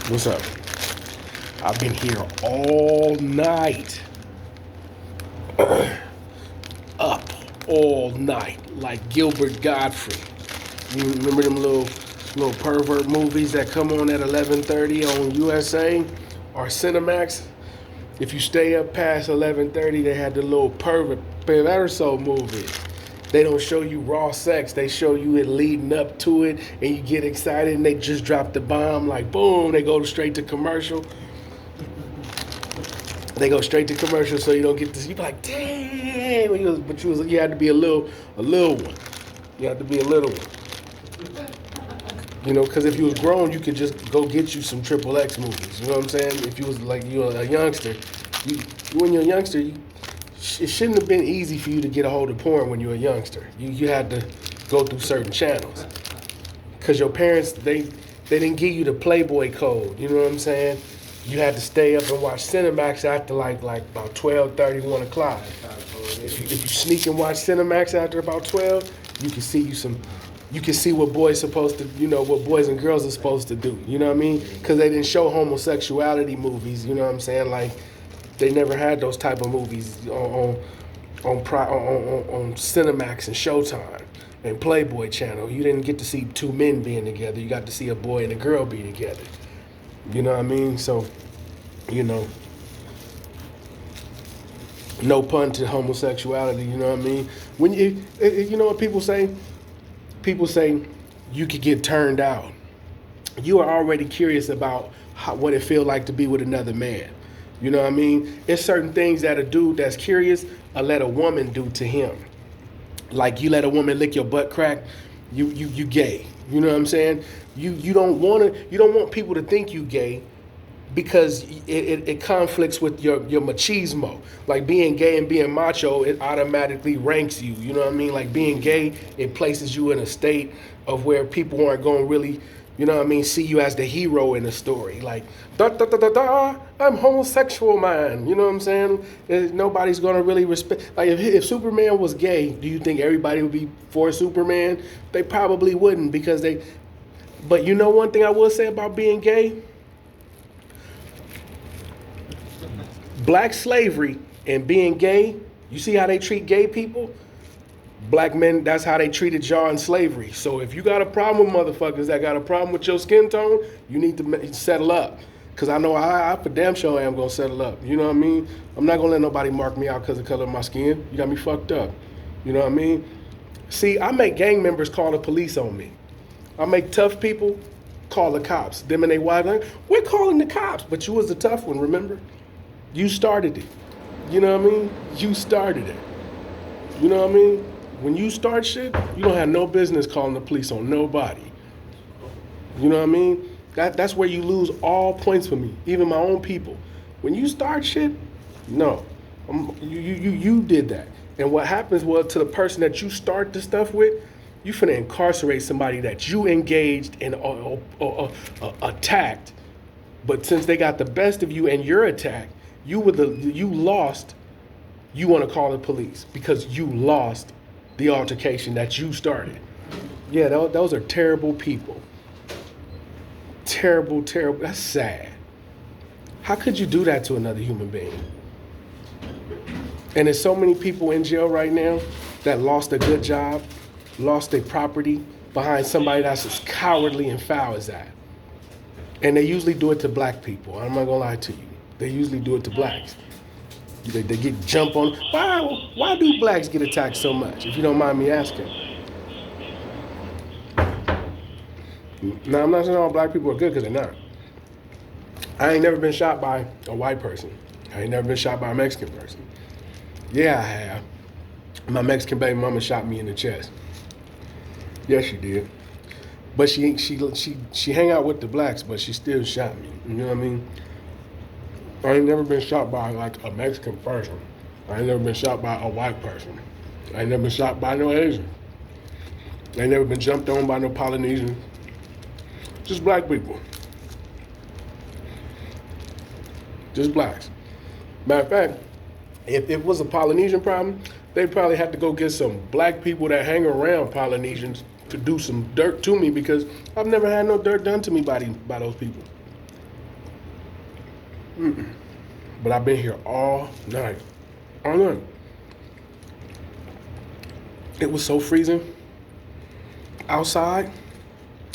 What's up? I've been here all night. Up all night, like Gilbert Godfrey. You remember them little pervert movies that come on at 11:30 on USA or Cinemax? If you stay up past 11:30, they had the little perverso movies. They don't show you raw sex. They show you it leading up to it, and you get excited, and they just drop the bomb like boom. They go straight to commercial. They go straight to commercial, so you don't get this. You be like, dang, but you had to be a little one. You had to be a little one. You know, because if you was grown, you could just go get you some triple X movies. You know what I'm saying? If you was like you were a youngster, when you're a youngster, it shouldn't have been easy for you to get a hold of porn when you were a youngster. You had to go through certain channels because your parents they didn't give you the Playboy code. You know what I'm saying? You had to stay up and watch Cinemax after like about 12:30, 1 o'clock. If you sneak and watch Cinemax after about 12, you can see you can see what boys supposed to, what boys and girls are supposed to do. You know what I mean? Because they didn't show homosexuality movies. You know what I'm saying? Like they never had those type of movies on Cinemax and Showtime and Playboy Channel. You didn't get to see two men being together. You got to see a boy and a girl be together. You know what I mean? So, no pun to homosexuality. You know what I mean? When you know what people say? People say you could get turned out. You are already curious about what it feels like to be with another man. You know what I mean? It's certain things that a dude that's curious will let a woman do to him. Like you let a woman lick your butt crack, you gay. You know what I'm saying? You don't want people to think you gay because it conflicts with your machismo. Like being gay and being macho, it automatically ranks you. You know what I mean? Like being gay, it places you in a state of where people aren't going to really, see you as the hero in the story. Like, I'm homosexual, man. You know what I'm saying? Nobody's going to really respect. Like, if Superman was gay, do you think everybody would be for Superman? They probably wouldn't because they. But you know one thing I will say about being gay? Black slavery and being gay, you see how they treat gay people? Black men, that's how they treated y'all in slavery. So if you got a problem with motherfuckers that got a problem with your skin tone, you need to settle up. Because I know I for damn sure am going to settle up. You know what I mean? I'm not going to let nobody mark me out because of the color of my skin. You got me fucked up. You know what I mean? See, I make gang members call the police on me. I make tough people call the cops. Them and they wives like, we're calling the cops. But you was the tough one, remember? You started it. You know what I mean? You started it. You know what I mean? When you start shit, you don't have no business calling the police on nobody. You know what I mean? That's where you lose all points for me, even my own people. When you start shit, no. You did that. And what happens was to the person that you start the stuff with, you finna incarcerate somebody that you engaged and attacked. But since they got the best of you and you're attacked, you lost. You want to call the police because you lost the altercation that you started. Yeah, those are terrible people. Terrible, terrible. That's sad. How could you do that to another human being? And there's so many people in jail right now that lost a good job, lost their property behind somebody that's as cowardly and foul as that. And they usually do it to black people. I'm not gonna lie to you. They usually do it to blacks. They get jump on. Why do blacks get attacked so much, if you don't mind me asking? Now, I'm not saying all black people are good, because they're not. I ain't never been shot by a white person. I ain't never been shot by a Mexican person. Yeah, I have. My Mexican baby mama shot me in the chest. Yes, she did. But she hang out with the blacks, but she still shot me. You know what I mean? I ain't never been shot by like a Mexican person. I ain't never been shot by a white person. I ain't never been shot by no Asian. I ain't never been jumped on by no Polynesian. Just black people. Just blacks. Matter of fact, if it was a Polynesian problem, they'd probably have to go get some black people that hang around Polynesians to do some dirt to me, because I've never had no dirt done to me by those people. But I've been here all night. All night. It was so freezing outside.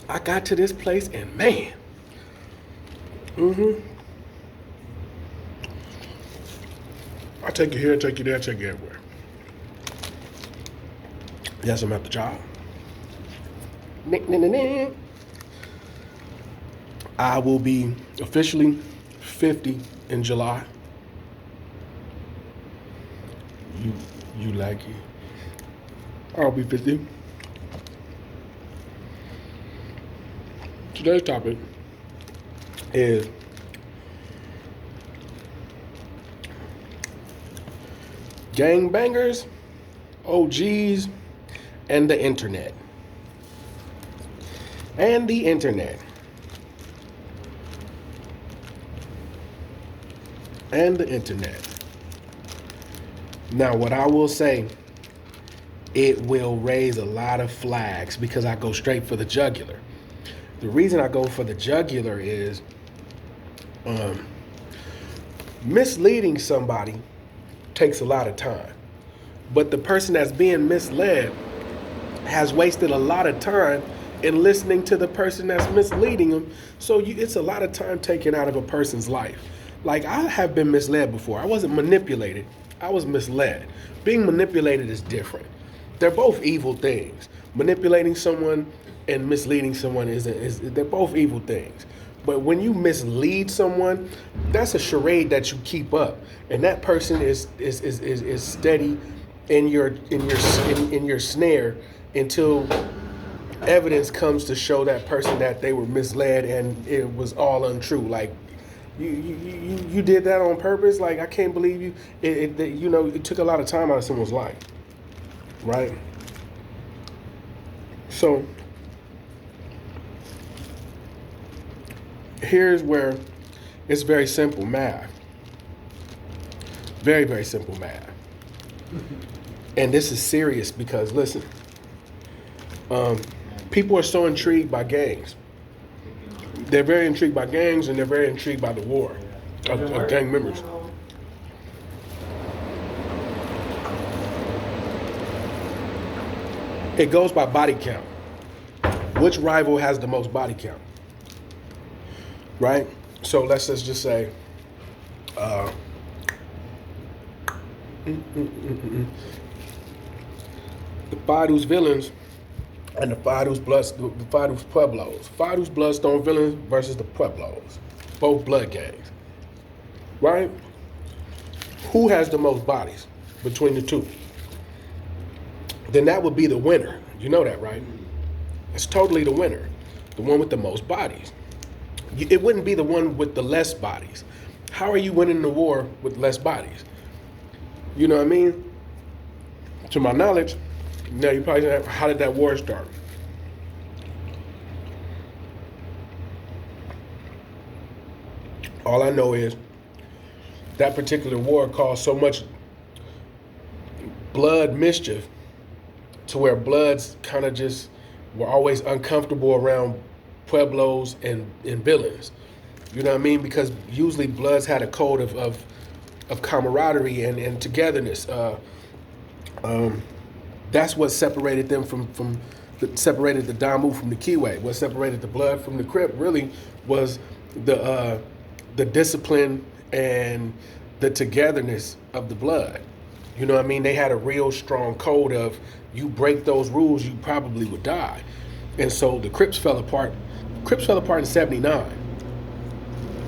I got to this place and man. I take you here, take you there, take you everywhere. Yes, I'm at the job. I will be officially 50 in July. You like it? I'll be 50. Today's topic is gangbangers, OGs, and the internet. And the internet. And the internet. Now, what I will say, it will raise a lot of flags because I go straight for the jugular. The reason I go for the jugular is misleading somebody takes a lot of time. But the person that's being misled has wasted a lot of time in listening to the person that's misleading them. So it's a lot of time taken out of a person's life. Like, I have been misled before. I wasn't manipulated. I was misled. Being manipulated is different. They're both evil things. Manipulating someone and misleading someone they're both evil things. But when you mislead someone, that's a charade that you keep up, and that person is steady in your snare until evidence comes to show that person that they were misled and it was all untrue. Like, you did that on purpose. Like, I can't believe you. It took a lot of time out of someone's life, right? So here's where it's very simple math. Very, very simple math. And this is serious because, listen, people are so intrigued by gangs. They're very intrigued by gangs, and they're very intrigued by the war of gang members. It goes by body count. Which rival has the most body count? Right? So let's just say the Fadu's villains and the Fadu's Pueblos. Fadu's Bloodstone villains versus the Pueblos. Both blood gangs. Right? Who has the most bodies between the two? Then that would be the winner. You know that, right? It's totally the winner. The one with the most bodies. It wouldn't be the one with the less bodies. How are you winning the war with less bodies? You know what I mean? To my knowledge, now you probably say, how did that war start? All I know is that particular war caused so much blood mischief to where Bloods kind of just were always uncomfortable around Pueblos and villains. You know what I mean? Because usually Bloods had a code of camaraderie and togetherness. That's what separated them separated the Damu from the Kiwi. What separated the Blood from the Crip really was the discipline and the togetherness of the Blood. You know what I mean? They had a real strong code of, you break those rules, you probably would die. And so the Crips fell apart. Crips fell apart in 79.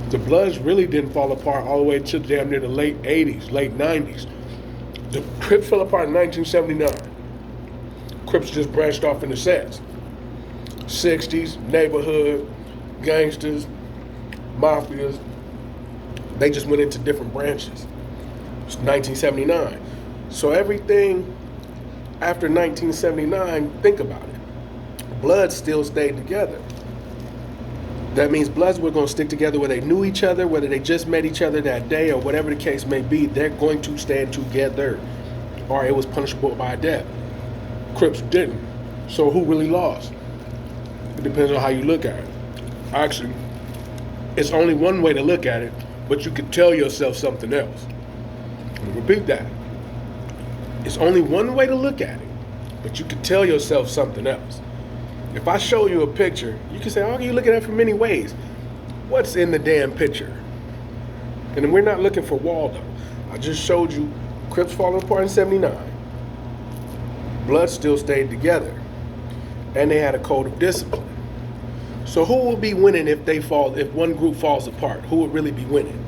The Bloods really didn't fall apart all the way to damn near the late 80s, late 90s. The Crips fell apart in 1979. Crips just branched off into sets. 60s, neighborhood, gangsters, mafias. They just went into different branches. It's 1979. So everything after 1979, think about it. Bloods still stayed together. That means Bloods were going to stick together whether they knew each other, whether they just met each other that day, or whatever the case may be. They're going to stand together, or it was punishable by death. Crips didn't. So who really lost? It depends on how you look at it. Actually, it's only one way to look at it, but you could tell yourself something else. Repeat that. It's only one way to look at it, but you could tell yourself something else. If I show you a picture, you can say, oh, you look at it from many ways. What's in the damn picture? And we're not looking for Waldo. I just showed you Crips falling apart in 79. Blood still stayed together. And they had a code of discipline. So who will be winning if one group falls apart? Who would really be winning?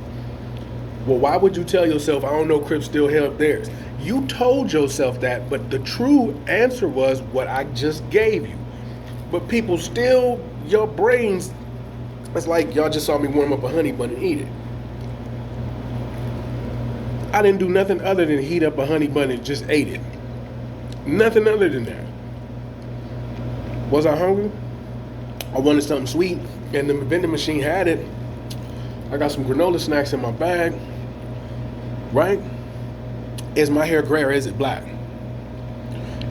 Well, why would you tell yourself, I don't know, Crips still held theirs? You told yourself that, but the true answer was what I just gave you. But people still, your brains, it's like y'all just saw me warm up a honey bun and eat it. I didn't do nothing other than heat up a honey bun and just ate it. Nothing other than that. Was I hungry? I wanted something sweet, and the vending machine had it. I got some granola snacks in my bag, right? Is my hair gray or is it black?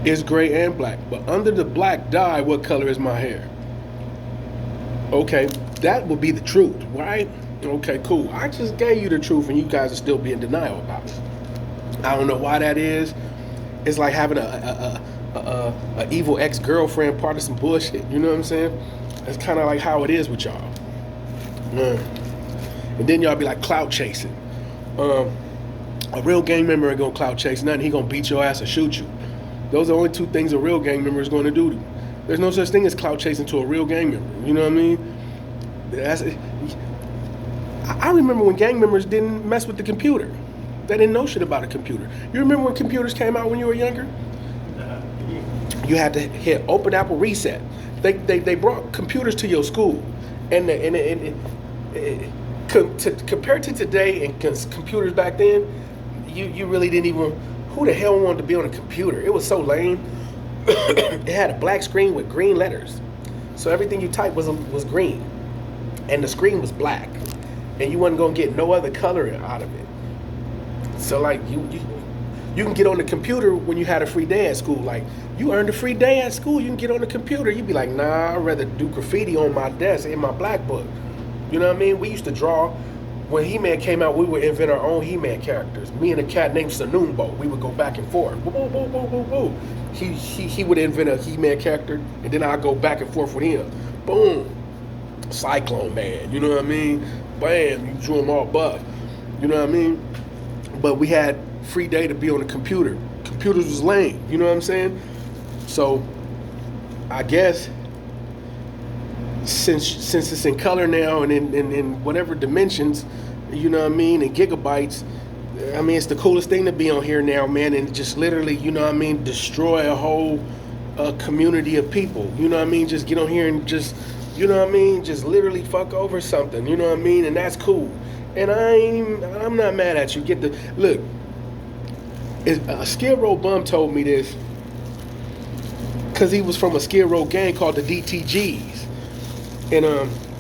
It's gray and black, but under the black dye, what color is my hair? Okay, that would be the truth, right? Okay, cool. I just gave you the truth and you guys are still being denial about it. I don't know why that is. It's like having a evil ex-girlfriend, part of some bullshit. You know what I'm saying? That's kind of like how it is with y'all. And then y'all be like clout chasing. A real gang member ain't gonna clout chase nothing. He gonna beat your ass or shoot you. Those are the only two things a real gang member is going to do. There's no such thing as clout chasing to a real gang member. You know what I mean? I remember when gang members didn't mess with the computer. They didn't know shit about a computer. You remember when computers came out when you were younger? You had to hit Open Apple Reset. They brought computers to your school, and compared to today and computers back then, you really didn't even. Who the hell wanted to be on a computer? It was so lame. It had a black screen with green letters, so everything you typed was green, and the screen was black, and you wasn't gonna get no other color out of it. So like you can get on the computer when you had a free day at school. Like you earned a free day at school, you can get on the computer. You'd be like, nah, I'd rather do graffiti on my desk in my black book. You know what I mean? We used to draw. When He-Man came out, we would invent our own He-Man characters. Me and a cat named Sanumbo, we would go back and forth. Boo, boo, boo, boo, boo, boo. He would invent a He-Man character, and then I'd go back and forth with him. Boom. Cyclone Man, you know what I mean? Bam, you drew him all buff. You know what I mean? But we had free day to be on the computer. Computers was lame, you know what I'm saying? So, I guess, since it's in color now and in whatever dimensions, you know what I mean, in gigabytes, I mean, it's the coolest thing to be on here now, man, and just literally, you know what I mean, destroy a whole community of people, you know what I mean, just get on here and just, you know what I mean, just literally fuck over something, you know what I mean, and that's cool. And I'm not mad at you. Look, a Skid Row bum told me this because he was from a Skid Row gang called the DTGs. And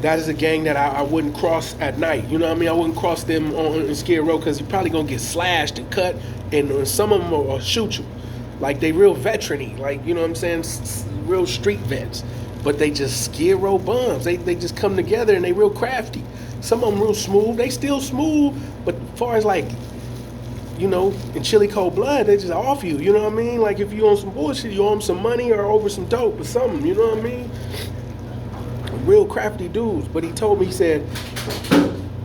that is a gang that I wouldn't cross at night. You know what I mean? I wouldn't cross them on Skid Row because you're probably going to get slashed and cut. And some of them will shoot you. Like, they real veteran-y. Like, you know what I'm saying? Real street vets. But they just Skid Row bums. They just come together and they real crafty. Some of them real smooth. They still smooth. But as far as, like, you know, in chili cold blood, they just off you. You know what I mean? Like, if you own some bullshit, you owe them some money or over some dope or something. You know what I mean? Real crafty dudes. But he told me, he said,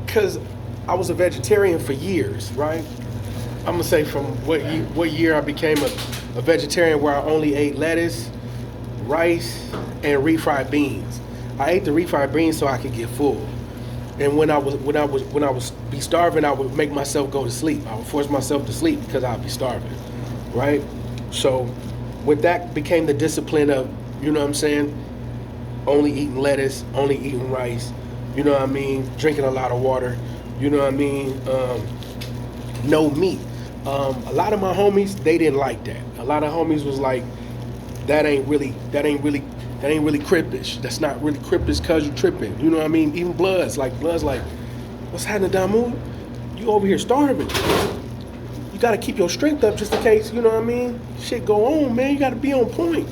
because I was a vegetarian for years, right? I'm gonna say from what year I became a vegetarian, where I only ate lettuce, rice, and refried beans. I ate the refried beans so I could get full. And when I was be starving, I would make myself go to sleep. I would force myself to sleep because I'd be starving, right? So with that became the discipline of, you know what I'm saying, only eating lettuce, only eating rice, you know what I mean, drinking a lot of water, you know what I mean, no meat. A lot of my homies, they didn't like that. A lot of homies was like, that ain't really Crippish. That's not really Crippish cause you tripping. You know what I mean? Even Blood's like, what's happening, Damu? You over here starving. You gotta keep your strength up just in case, you know what I mean? Shit go on, man. You gotta be on point.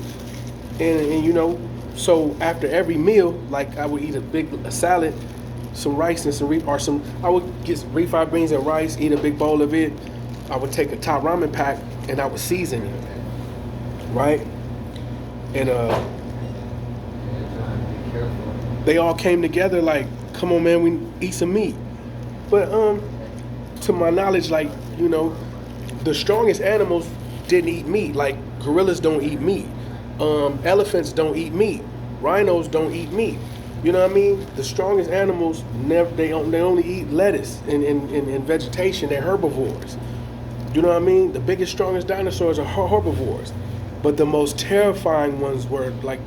And you know, so after every meal, like I would eat a salad, some rice and I would get some refried beans and rice, eat a big bowl of it. I would take a top ramen pack and I would season it, right? And they all came together like, come on, man, we eat some meat. But to my knowledge, like, you know, the strongest animals didn't eat meat. Like gorillas don't eat meat. Elephants don't eat meat. Rhinos don't eat meat. You know what I mean? The strongest animals they only eat lettuce and vegetation. They're herbivores. You know what I mean? The biggest, strongest dinosaurs are herbivores. But the most terrifying ones were like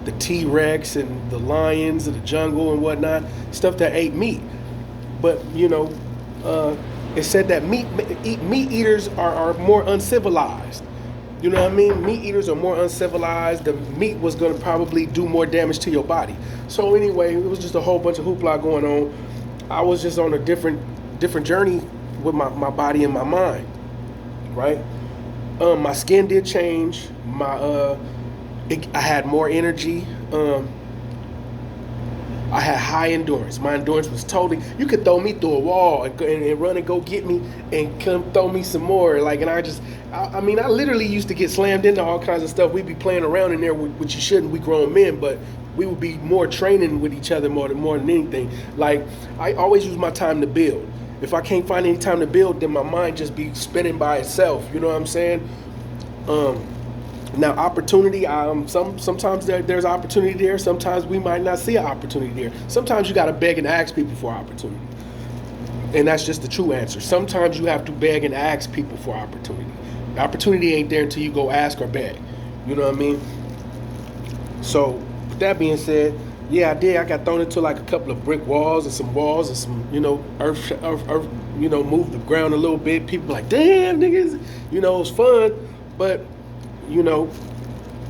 the T-Rex and the lions of the jungle and whatnot, stuff that ate meat. But, you know, it said that meat eaters are more uncivilized. You know what I mean? Meat eaters are more uncivilized. The meat was going to probably do more damage to your body. So anyway, it was just a whole bunch of hoopla going on. I was just on a different journey with my body and my mind, right? My skin did change. I had more energy. I had high endurance. My endurance was totally. You could throw me through a wall and run and go get me and come throw me some more. Like, and I mean, I literally used to get slammed into all kinds of stuff. We'd be playing around in there, which you shouldn't. We grown men, but we would be more training with each other more than anything. Like, I always use my time to build. If I can't find any time to build, then my mind just be spinning by itself. You know what I'm saying? Now, opportunity, sometimes there's opportunity there. Sometimes we might not see an opportunity there. Sometimes you got to beg and ask people for opportunity. And that's just the true answer. Sometimes you have to beg and ask people for opportunity. The opportunity ain't there until you go ask or beg. You know what I mean? So, with that being said, yeah, I did. I got thrown into like a couple of brick walls and some, you know, earth, you know, moved the ground a little bit. People like, damn, niggas. You know, it was fun. But, you know,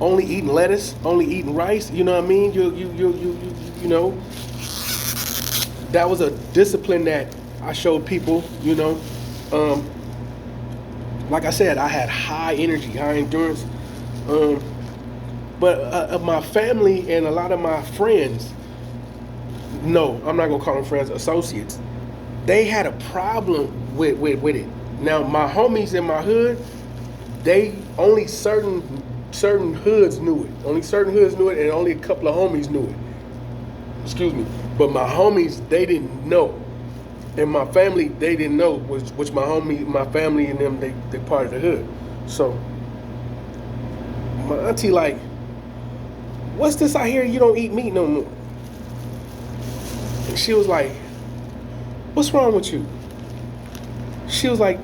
only eating lettuce, only eating rice, you know what I mean? You know, that was a discipline that I showed people, you know. Like I said, I had high energy, high endurance. But my family and a lot of my friends, no, I'm not gonna call them friends, associates, they had a problem with it. Now, my homies in my hood, they only certain hoods knew it. Only certain hoods knew it, and only a couple of homies knew it. Excuse me. But my homies, they didn't know. And my family, they didn't know, which my family and them, they part of the hood. So my auntie like, what's this I hear you don't eat meat no more? And she was like, what's wrong with you? She was like,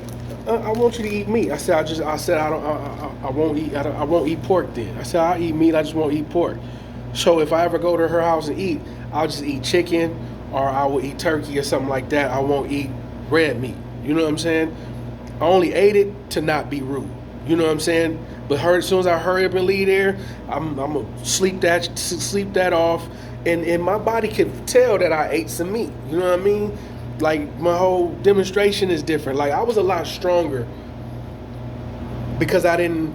I want you to eat meat. I said I won't eat pork then. I said I'll eat meat, I just won't eat pork. So if I ever go to her house and eat, I'll just eat chicken or I will eat turkey or something like that. I won't eat red meat. You know what I'm saying? I only ate it to not be rude. You know what I'm saying? But as soon as I hurry up and leave there, I'm gonna sleep that off, and my body could tell that I ate some meat. You know what I mean? Like, my whole demonstration is different. Like, I was a lot stronger because I didn't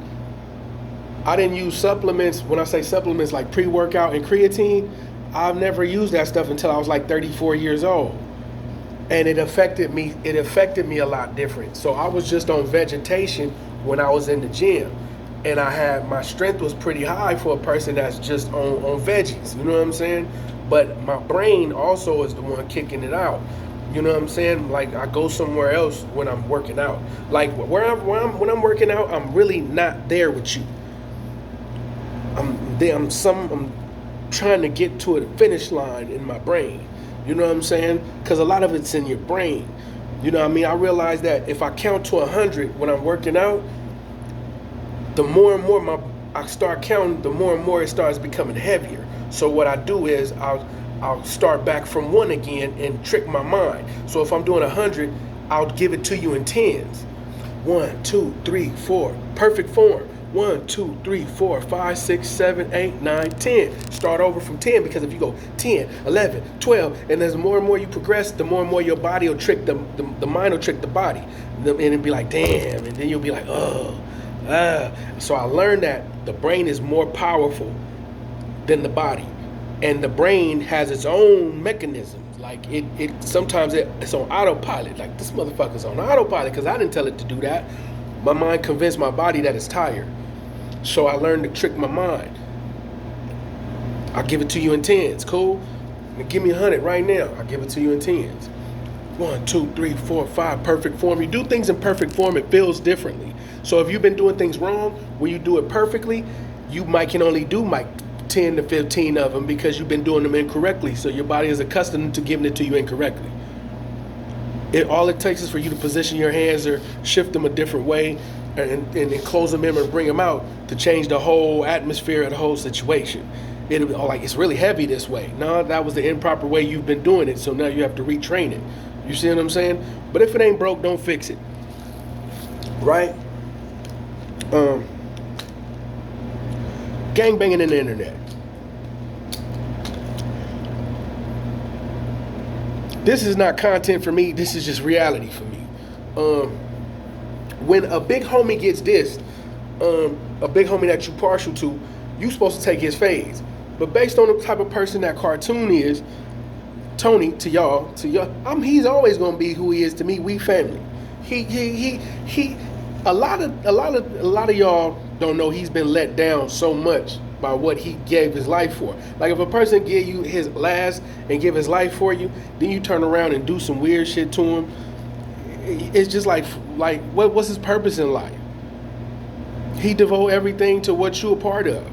use supplements. When I say supplements, like pre-workout and creatine, I've never used that stuff until I was like 34 years old. And it affected me a lot different. So I was just on vegetation when I was in the gym. And my strength was pretty high for a person that's just on veggies. You know what I'm saying? But my brain also is the one kicking it out. You know what I'm saying? Like, I go somewhere else when I'm working out. Like, when I'm working out, I'm really not there with you. I'm trying to get to a finish line in my brain. You know what I'm saying? Because a lot of it's in your brain. You know what I mean? I realize that if I count to 100 when I'm working out, the more and more I start counting, the more and more it starts becoming heavier. So what I do is I'll start back from 1 again and trick my mind. So if I'm doing 100, I'll give it to you in tens. 1, 2, 3, 4. Perfect form. 1, 2, 3, 4, 5, 6, 7, 8, 9, 10. Start over from 10, because if you go 10, 11, 12, and as more and more you progress, the more and more your body will trick the mind will trick the body. And it'll be like, damn, and then you'll be like, oh. So I learned that the brain is more powerful than the body. And the brain has its own mechanisms. Like it sometimes it's on autopilot. Like this motherfucker's on autopilot because I didn't tell it to do that. My mind convinced my body that it's tired. So I learned to trick my mind. I'll give it to you in tens, cool? Now give me 100 right now. I'll give it to you in tens. 1, 2, 3, 4, 5, perfect form. You do things in perfect form, it feels differently. So if you've been doing things wrong, when you do it perfectly, you might can only do 10 to 15 of them because you've been doing them incorrectly. So your body is accustomed to giving it to you incorrectly. All it takes is for you to position your hands or shift them a different way and then close them in and bring them out to change the whole atmosphere of the whole situation. It'll be like, it's really heavy this way. No, that was the improper way you've been doing it. So now you have to retrain it. You see what I'm saying? But if it ain't broke, don't fix it. Right? Gangbanging in the internet. This is not content for me. This is just reality for me. When a big homie gets dissed, a big homie that you partial to, you supposed to take his phase. But based on the type of person that cartoon is, Tony, to y'all, he's always gonna be who he is to me. We family. He. A lot of y'all don't know he's been let down so much by what he gave his life for. Like if a person give you his last and give his life for you, then you turn around and do some weird shit to him. It's just like what's his purpose in life? He devote everything to what you a part of.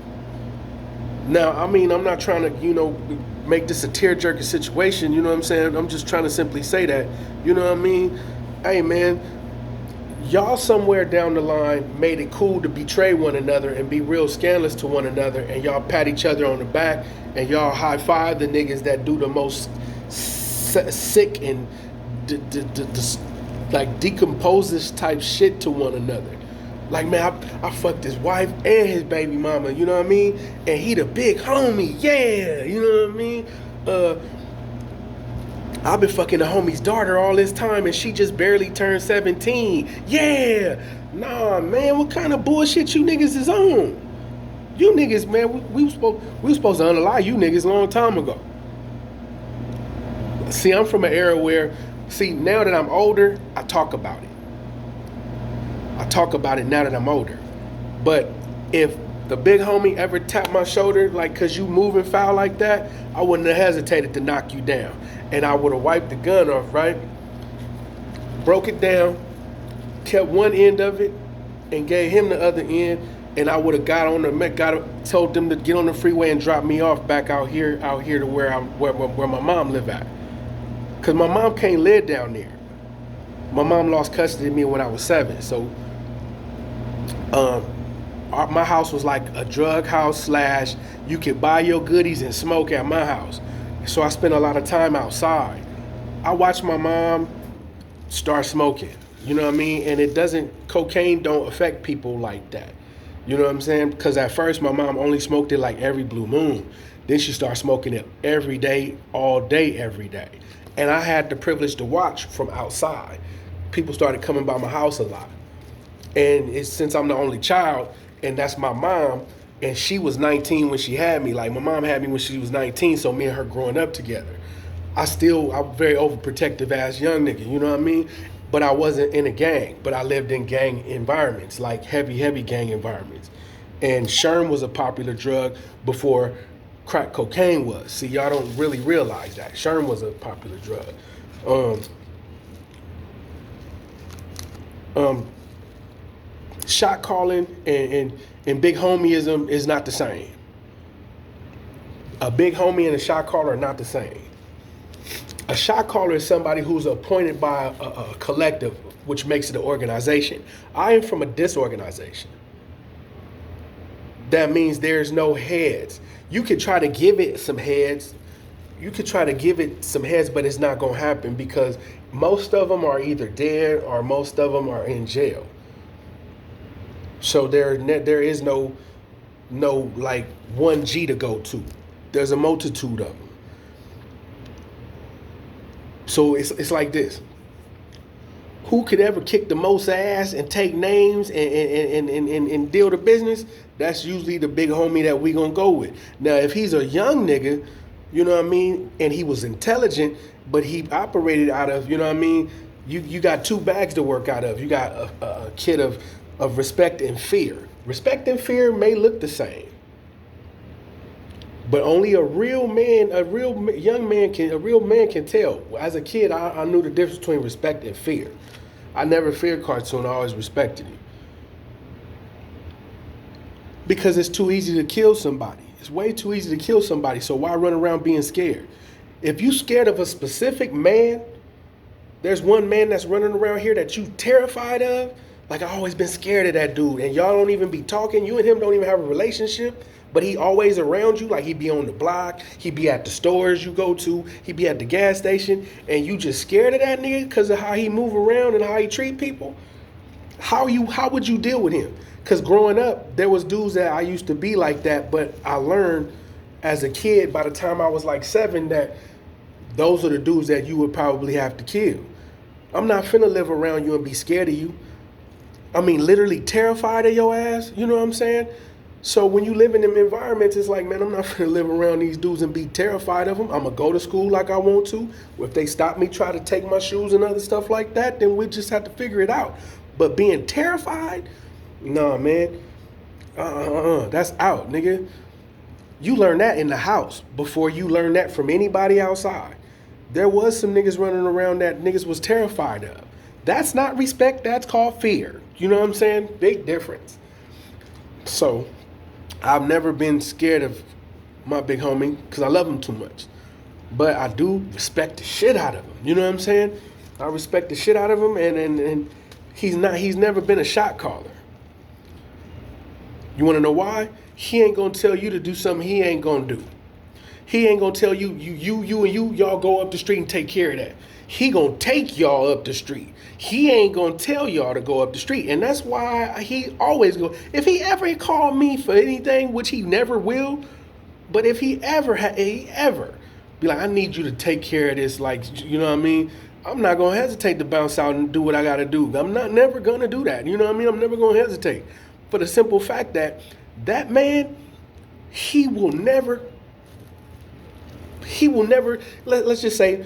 Now, I mean, I'm not trying to, make this a tear-jerking situation, you know what I'm saying? I'm just trying to simply say that, you know what I mean? Hey, man, y'all somewhere down the line made it cool to betray one another and be real scandalous to one another, and y'all pat each other on the back, and y'all high-five the niggas that do the most sick and decomposist type shit to one another. Like, man, I fucked his wife and his baby mama, you know what I mean? And he the big homie, yeah, you know what I mean? I've been fucking the homie's daughter all this time and she just barely turned 17. Yeah! Nah, man, what kind of bullshit you niggas is on? You niggas, man, we was supposed to unalive you niggas a long time ago. See, I'm from an era where, now that I'm older, I talk about it. I talk about it now that I'm older. But if the big homie ever tapped my shoulder, like, cause you moving foul like that, I wouldn't have hesitated to knock you down. And I would have wiped the gun off, right? Broke it down, kept one end of it, and gave him the other end. And I would have told them to get on the freeway and drop me off back out here to where my mom live at. Cause my mom can't live down there. My mom lost custody of me when I was 7, so my house was like a drug house / you could buy your goodies and smoke at my house. So I spent a lot of time outside. I watched my mom start smoking, you know what I mean? And cocaine don't affect people like that. You know what I'm saying? Because at first my mom only smoked it like every blue moon. Then she started smoking it every day, all day, every day. And I had the privilege to watch from outside. People started coming by my house a lot. And since I'm the only child, and that's my mom, and she was 19 when she had me. Like, my mom had me when she was 19, so me and her growing up together. I'm very overprotective ass young nigga, you know what I mean? But I wasn't in a gang, but I lived in gang environments, like heavy gang environments. And Sherm was a popular drug before crack cocaine was. See, y'all don't really realize that. Sherm was a popular drug. Shot calling and big homieism is not the same. A big homie and a shot caller are not the same. A shot caller is somebody who's appointed by a collective, which makes it an organization. I am from a disorganization. That means there's no heads. You could try to give it some heads. But it's not going to happen because most of them are either dead or most of them are in jail. So there is no like 1G to go to. There's a multitude of them. So it's like this. Who could ever kick the most ass and take names and deal the business? That's usually the big homie that we gonna go with. Now, if he's a young nigga, You know what I mean? And he was intelligent, but he operated out of, you know what I mean? You got two bags to work out of. You got a kid of respect and fear. Respect and fear may look the same, but only a real man, a real man can tell. As a kid, I knew the difference between respect and fear. I never feared cartoon. I always respected him because it's too easy to kill somebody. It's way too easy to kill somebody. So why run around being scared? If you scared of a specific man, there's one man that's running around here that you terrified of. Like, I always been scared of that dude, and y'all don't even be talking. You and him don't even have a relationship, but he always around you. Like, he be on the block, he be at the stores you go to, he be at the gas station, and you just scared of that nigga because of how he move around and how he treat people. How would you deal with him? Because growing up, there was dudes that I used to be like that, but I learned as a kid, by the time I was like 7, that those are the dudes that you would probably have to kill. I'm not finna live around you and be scared of you. I mean, literally terrified of your ass. You know what I'm saying? So when you live in them environments, it's like, man, I'm not finna live around these dudes and be terrified of them. I'm gonna go to school like I want to. If they stop me, try to take my shoes and other stuff like that, then we just have to figure it out. But being terrified, nah, man. That's out, nigga. You learn that in the house before you learn that from anybody outside. There was some niggas running around that niggas was terrified of. That's not respect, that's called fear. You know what I'm saying? Big difference. So, I've never been scared of my big homie because I love him too much. But I do respect the shit out of him. You know what I'm saying? I respect the shit out of him, and he's never been a shot caller. You want to know why? He ain't gonna tell you to do something he ain't gonna do. He ain't gonna tell you y'all go up the street and take care of that. He gonna take y'all up the street. He ain't gonna tell y'all to go up the street. And that's why he always go. If he ever called me for anything, which he never will, but if he ever be like, I need you to take care of this, like, you know what I mean? I'm not gonna hesitate to bounce out and do what I gotta do. I'm never gonna do that. You know what I mean? I'm never gonna hesitate. For the simple fact that man, he will never, let's just say,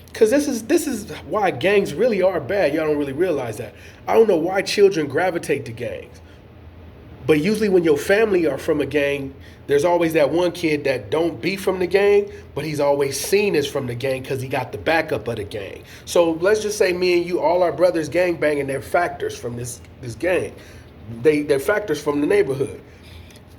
because this is why gangs really are bad. Y'all don't really realize that. I don't know why children gravitate to gangs. But usually when your family are from a gang, there's always that one kid that don't be from the gang, but he's always seen as from the gang because he got the backup of the gang. So let's just say me and you, all our brothers gang banging, they're factors from this gang. They're factors from the neighborhood.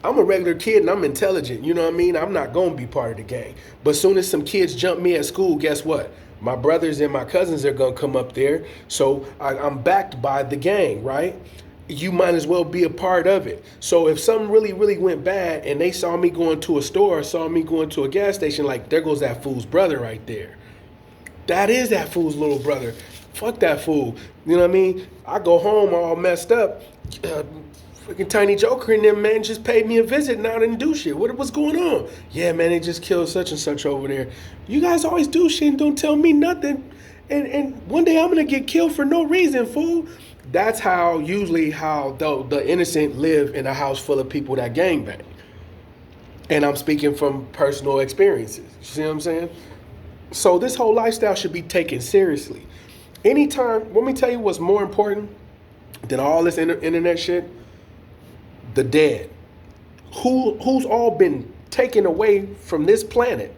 I'm a regular kid and I'm intelligent, you know what I mean? I'm not going to be part of the gang. But as soon as some kids jump me at school, guess what? My brothers and my cousins are going to come up there. So I'm backed by the gang, right? You might as well be a part of it. So if something really, really went bad and they saw me going to a store, or saw me going to a gas station, like, there goes that fool's brother right there. That is that fool's little brother. Fuck that fool. You know what I mean? I go home all messed up. Freaking Tiny Joker and them, man, just paid me a visit and I didn't do shit. What's going on? Yeah, man, they just killed such and such over there. You guys always do shit and don't tell me nothing. And one day I'm going to get killed for no reason, fool. That's usually how the innocent live in a house full of people that gangbang. And I'm speaking from personal experiences. You see what I'm saying? So this whole lifestyle should be taken seriously. Anytime, let me tell you what's more important than all this internet shit. The dead. Who's all been taken away from this planet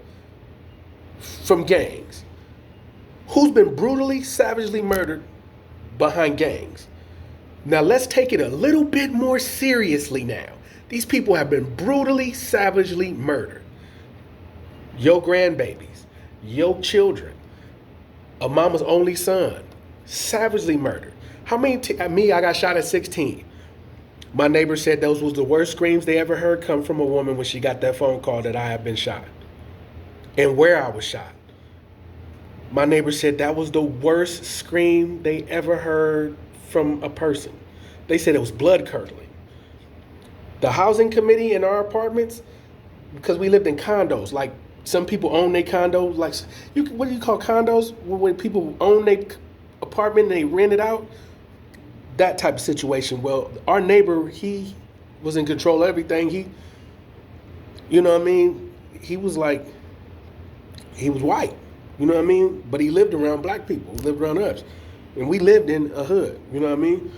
from gangs? Who's been brutally, savagely murdered behind gangs? Now let's take it a little bit more seriously now. These people have been brutally, savagely murdered. Your grandbabies, your children, a mama's only son, savagely murdered. How many, I got shot at 16. My neighbor said those was the worst screams they ever heard come from a woman when she got that phone call that I had been shot and where I was shot. My neighbor said that was the worst scream they ever heard from a person. They said it was blood curdling. The housing committee in our apartments, because we lived in condos, like some people own their condos, like what do you call condos? When people own their apartment and they rent it out? That type of situation. Well, our neighbor, he was in control of everything. You know what I mean? He was like, He was white, you know what I mean? But he lived around black people, he lived around us. And we lived in a hood, you know what I mean?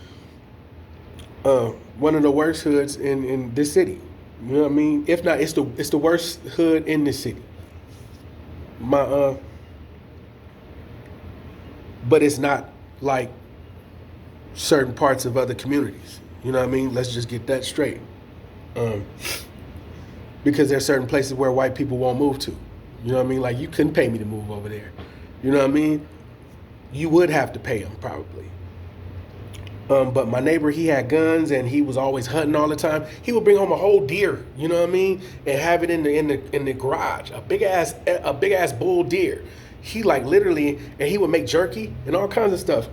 One of the worst hoods in this city. You know what I mean? If not, it's the worst hood in this city. But it's not like certain parts of other communities. You know what I mean? Let's just get that straight. Because there's certain places where white people won't move to. You know what I mean? Like, you couldn't pay me to move over there. You know what I mean? You would have to pay them probably. But my neighbor, he had guns and he was always hunting all the time. He would bring home a whole deer, you know what I mean, and have it in the garage, a big ass bull deer. He like literally, and he would make jerky and all kinds of stuff.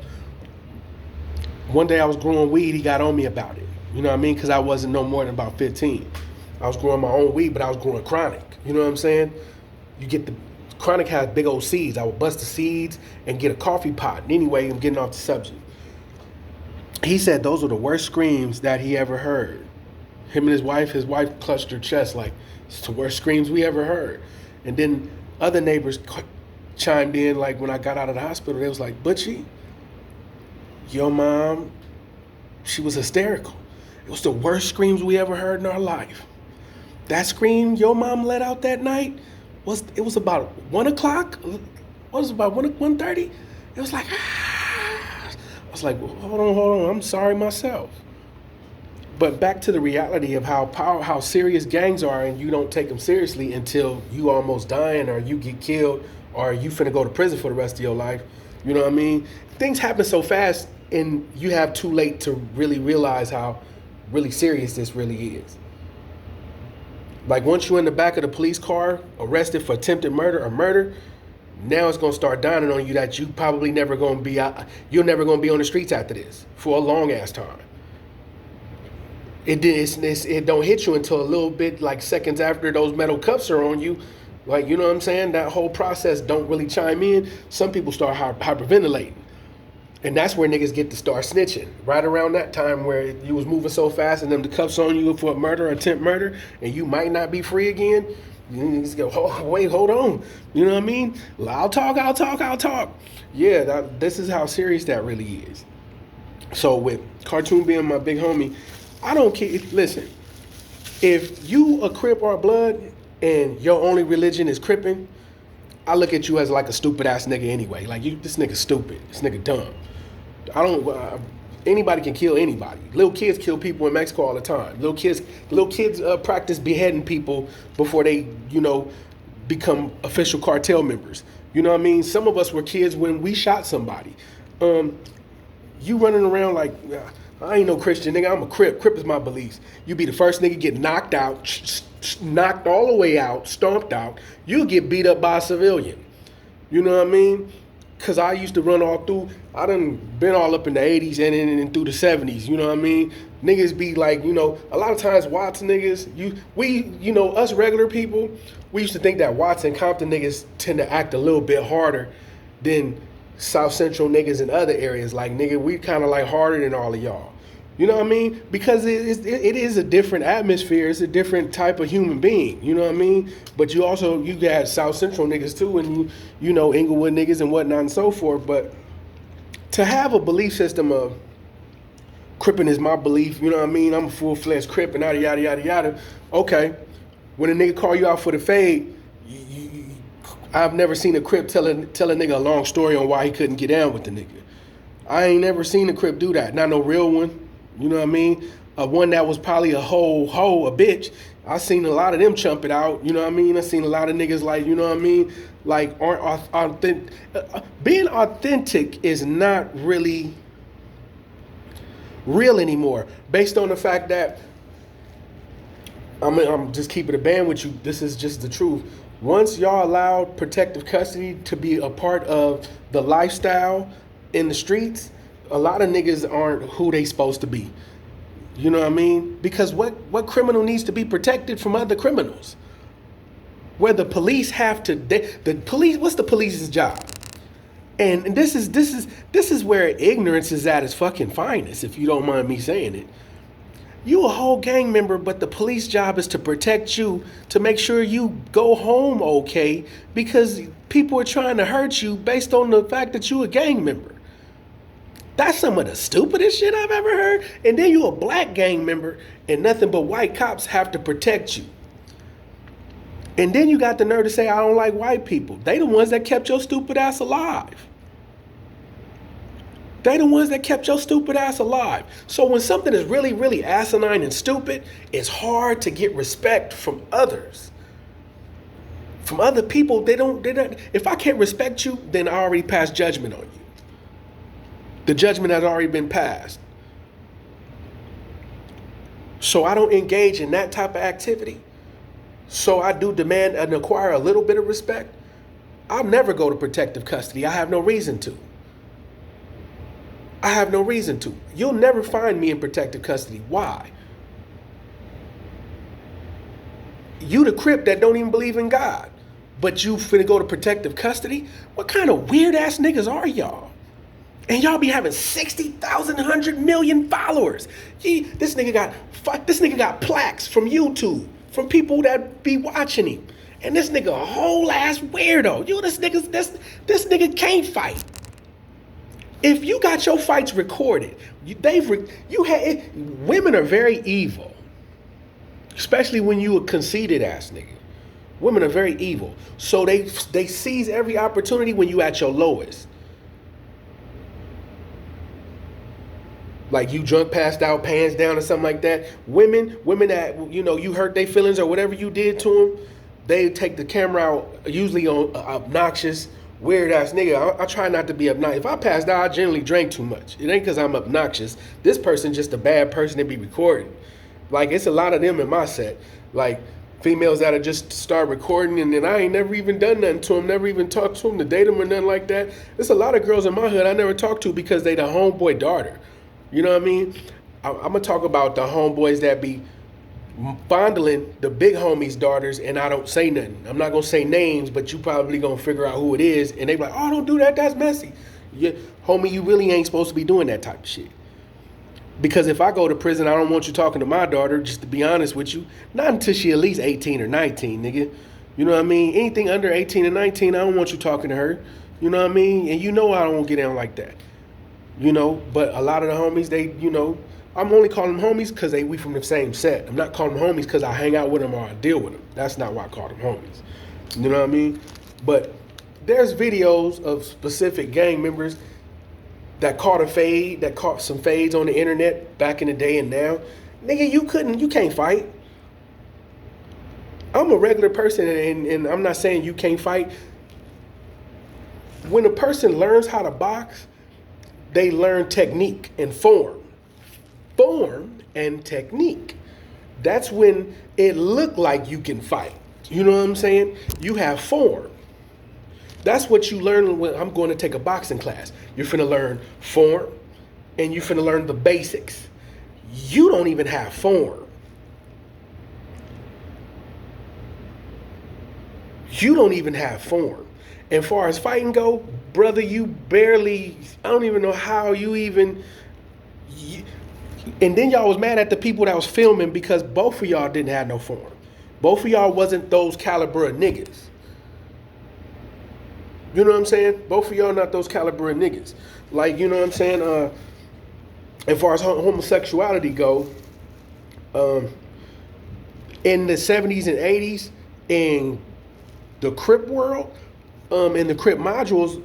One day I was growing weed, he got on me about it. You know what I mean? Because I wasn't no more than about 15. I was growing my own weed, but I was growing chronic. You know what I'm saying? You get the chronic has big old seeds. I would bust the seeds and get a coffee pot. Anyway, I'm getting off the subject. He said those were the worst screams that he ever heard. Him and his wife clutched her chest like, it's the worst screams we ever heard. And then other neighbors chimed in, like when I got out of the hospital, they was like, Butchie, your mom, she was hysterical. It was the worst screams we ever heard in our life. That scream your mom let out that night, it was about 1 o'clock? What was it, about 1:30? It was like, I was like, well, hold on, I'm sorry myself. But back to the reality of how serious gangs are, and you don't take them seriously until you almost dying or you get killed or you finna go to prison for the rest of your life. You know what I mean? Things happen so fast and you have too late to really realize how really serious this really is. Like once you're in the back of the police car, arrested for attempted murder or murder, now it's gonna start dawning on you that you probably never gonna be out, you're never gonna be on the streets after this for a long ass time. It don't hit you until a little bit like seconds after those metal cuffs are on you. Like, you know what I'm saying? That whole process don't really chime in. Some people start hyperventilating. And that's where niggas get to start snitching. Right around that time where you was moving so fast and them the cuffs on you for murder or attempt murder and you might not be free again. You niggas go, oh, wait, hold on. You know what I mean? I'll talk. Yeah, this is how serious that really is. So with Cartoon being my big homie, I don't care. Listen, if you a Crip or a Blood and your only religion is Cripping, I look at you as like a stupid ass nigga anyway. Like, this nigga stupid. This nigga dumb. Anybody can kill anybody. Little kids kill people in Mexico all the time. Little kids practice beheading people before they, become official cartel members. You know what I mean? Some of us were kids when we shot somebody. You running around like, I ain't no Christian nigga, I'm a Crip. Crip is my beliefs. You be the first nigga get knocked out, knocked all the way out, stomped out. You get beat up by a civilian. You know what I mean? Because I used to run all through, I done been all up in the 80s and through the 70s, you know what I mean? Niggas be like, a lot of times Watts niggas, us regular people, we used to think that Watts and Compton niggas tend to act a little bit harder than South Central niggas in other areas. Like, nigga, we kind of like harder than all of y'all. You know what I mean? Because it is a different atmosphere. It's a different type of human being. You know what I mean? But you got South Central niggas too, and Inglewood niggas and whatnot and so forth. But to have a belief system of Crippin' is my belief, you know what I mean? I'm a full-fledged Crip and yada, yada, yada, yada. Okay. When a nigga call you out for the fade, I've never seen a Crip tell a nigga a long story on why he couldn't get down with the nigga. I ain't never seen a Crip do that. Not no real one. You know what I mean? One that was probably a hoe, a bitch. I seen a lot of them chump it out. You know what I mean? I seen a lot of niggas like, you know what I mean? Like, aren't authentic. Being authentic is not really real anymore. Based on the fact that, I'm just keeping it a band with you. This is just the truth. Once y'all allowed protective custody to be a part of the lifestyle in the streets, a lot of niggas aren't who they supposed to be. You know what I mean? Because what criminal needs to be protected from other criminals? Where the police have to, what's the police's job? And this is where ignorance is at its fucking finest, if you don't mind me saying it. You a whole gang member, but the police job is to protect you, to make sure you go home okay, because people are trying to hurt you based on the fact that you a gang member. That's some of the stupidest shit I've ever heard. And then you a black gang member and nothing but white cops have to protect you. And then you got the nerve to say, I don't like white people. They the ones that kept your stupid ass alive. They the ones that kept your stupid ass alive. So when something is really, really asinine and stupid, it's hard to get respect from others. From other people, they don't, if I can't respect you, then I already passed judgment on you. The judgment has already been passed. So I don't engage in that type of activity. So I do demand and acquire a little bit of respect. I'll never go to protective custody. I have no reason to. I have no reason to. You'll never find me in protective custody. Why? You the Crip that don't even believe in God, but you finna go to protective custody? What kind of weird ass niggas are y'all? And y'all be having 60,000, 100 million followers. This nigga got plaques from YouTube, from people that be watching him. And this nigga a whole ass weirdo. This nigga can't fight. If you got your fights recorded, women are very evil. Especially when you a conceited ass nigga. Women are very evil. So they seize every opportunity when you at your lowest. Like you drunk, passed out, pants down or something like that. Women that, you hurt their feelings or whatever you did to them, they take the camera out, usually on obnoxious, weird ass nigga. I try not to be obnoxious. If I passed out, I generally drank too much. It ain't because I'm obnoxious. This person just a bad person to be recording. Like, it's a lot of them in my set. Like, females that'll just start recording and then I ain't never even done nothing to them, never even talked to them to date them or nothing like that. There's a lot of girls in my hood I never talked to because they the homeboy daughter. You know what I mean? I'm going to talk about the homeboys that be fondling the big homies' daughters and I don't say nothing. I'm not going to say names, but you probably going to figure out who it is. And they be like, oh, don't do that. That's messy. Homie, you really ain't supposed to be doing that type of shit. Because if I go to prison, I don't want you talking to my daughter, just to be honest with you. Not until she at least 18 or 19, nigga. You know what I mean? Anything under 18 or 19, I don't want you talking to her. You know what I mean? And you know I don't get down like that. But a lot of the homies, I'm only calling them homies because we from the same set. I'm not calling them homies because I hang out with them or I deal with them. That's not why I call them homies. You know what I mean? But there's videos of specific gang members that caught a fade, that caught some fades on the internet back in the day and now. Nigga, you can't fight. I'm a regular person and I'm not saying you can't fight. When a person learns how to box, they learn technique and form. Form and technique. That's when it look like you can fight. You know what I'm saying? You have form. That's what you learn when I'm going to take a boxing class. You're finna learn form and you're finna learn the basics. You don't even have form. You don't even have form. And far as fighting go, brother, you barely, I don't even know how you even, and then y'all was mad at the people that was filming because both of y'all didn't have no form. Both of y'all wasn't those caliber of niggas. You know what I'm saying? Both of y'all not those caliber of niggas. Like, you know what I'm saying? As far as homosexuality go, in the 70s and 80s, in the Crip world, in the Crip modules,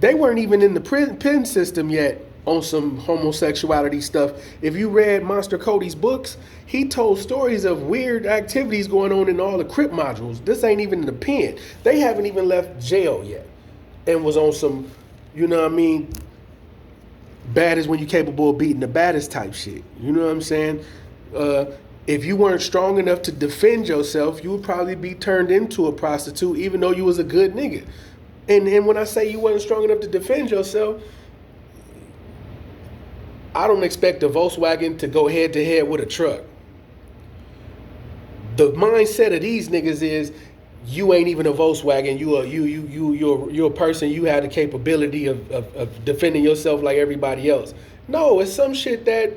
they weren't even in the pen system yet on some homosexuality stuff. If you read Monster Cody's books, he told stories of weird activities going on in all the Crip modules. This ain't even in the pen. They haven't even left jail yet and was on some, you know what I mean, bad is when you're capable of beating the baddest type shit. You know what I'm saying? If you weren't strong enough to defend yourself, you would probably be turned into a prostitute even though you was a good nigga. And when I say you wasn't strong enough to defend yourself, I don't expect a Volkswagen to go head to head with a truck. The mindset of these niggas is you ain't even a Volkswagen. You're a person. You have the capability of defending yourself like everybody else. No, it's some shit that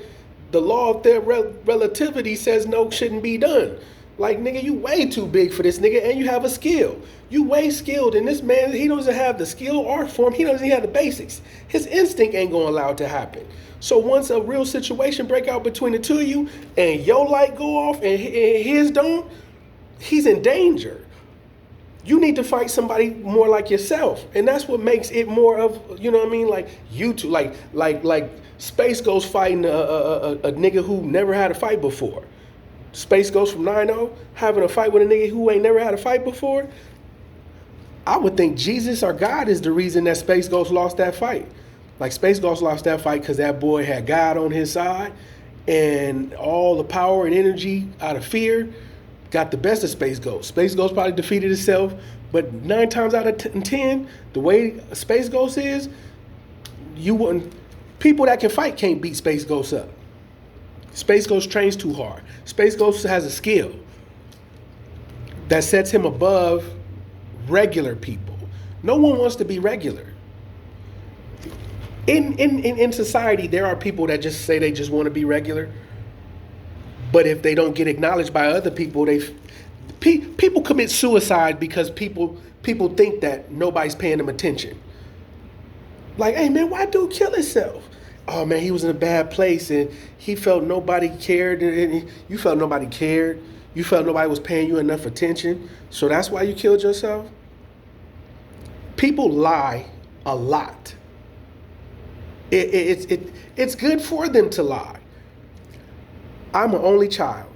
the law of their relativity says no shouldn't be done. Like, nigga, you way too big for this nigga, and you have a skill. You way skilled, and this man, he doesn't have the skill art form. He doesn't have the basics. His instinct ain't gonna allow it to happen. So once a real situation break out between the two of you, and your light go off and his don't, he's in danger. You need to fight somebody more like yourself, and that's what makes it more of, you know what I mean, like you two, like Space Ghost fighting a nigga who never had a fight before. Space Ghost from 9-0 having a fight with a nigga who ain't never had a fight before. I would think Jesus or God is the reason that Space Ghost lost that fight. Like, Space Ghost lost that fight because that boy had God on his side, and all the power and energy out of fear got the best of Space Ghost. Space Ghost probably defeated itself, but 9 times out of 10, the way Space Ghost is, you wouldn't. People that can fight can't beat Space Ghost up. Space Ghost trains too hard. Space Ghost has a skill that sets him above regular people. No one wants to be regular. In society, there are people that just say they just want to be regular. But if they don't get acknowledged by other people, people commit suicide because people think that nobody's paying them attention. Like, hey man, why dude kill himself? Oh man, he was in a bad place and he felt nobody cared, and you felt nobody cared. You felt nobody was paying you enough attention, so that's why you killed yourself? People lie a lot. It's good for them to lie. I'm an only child,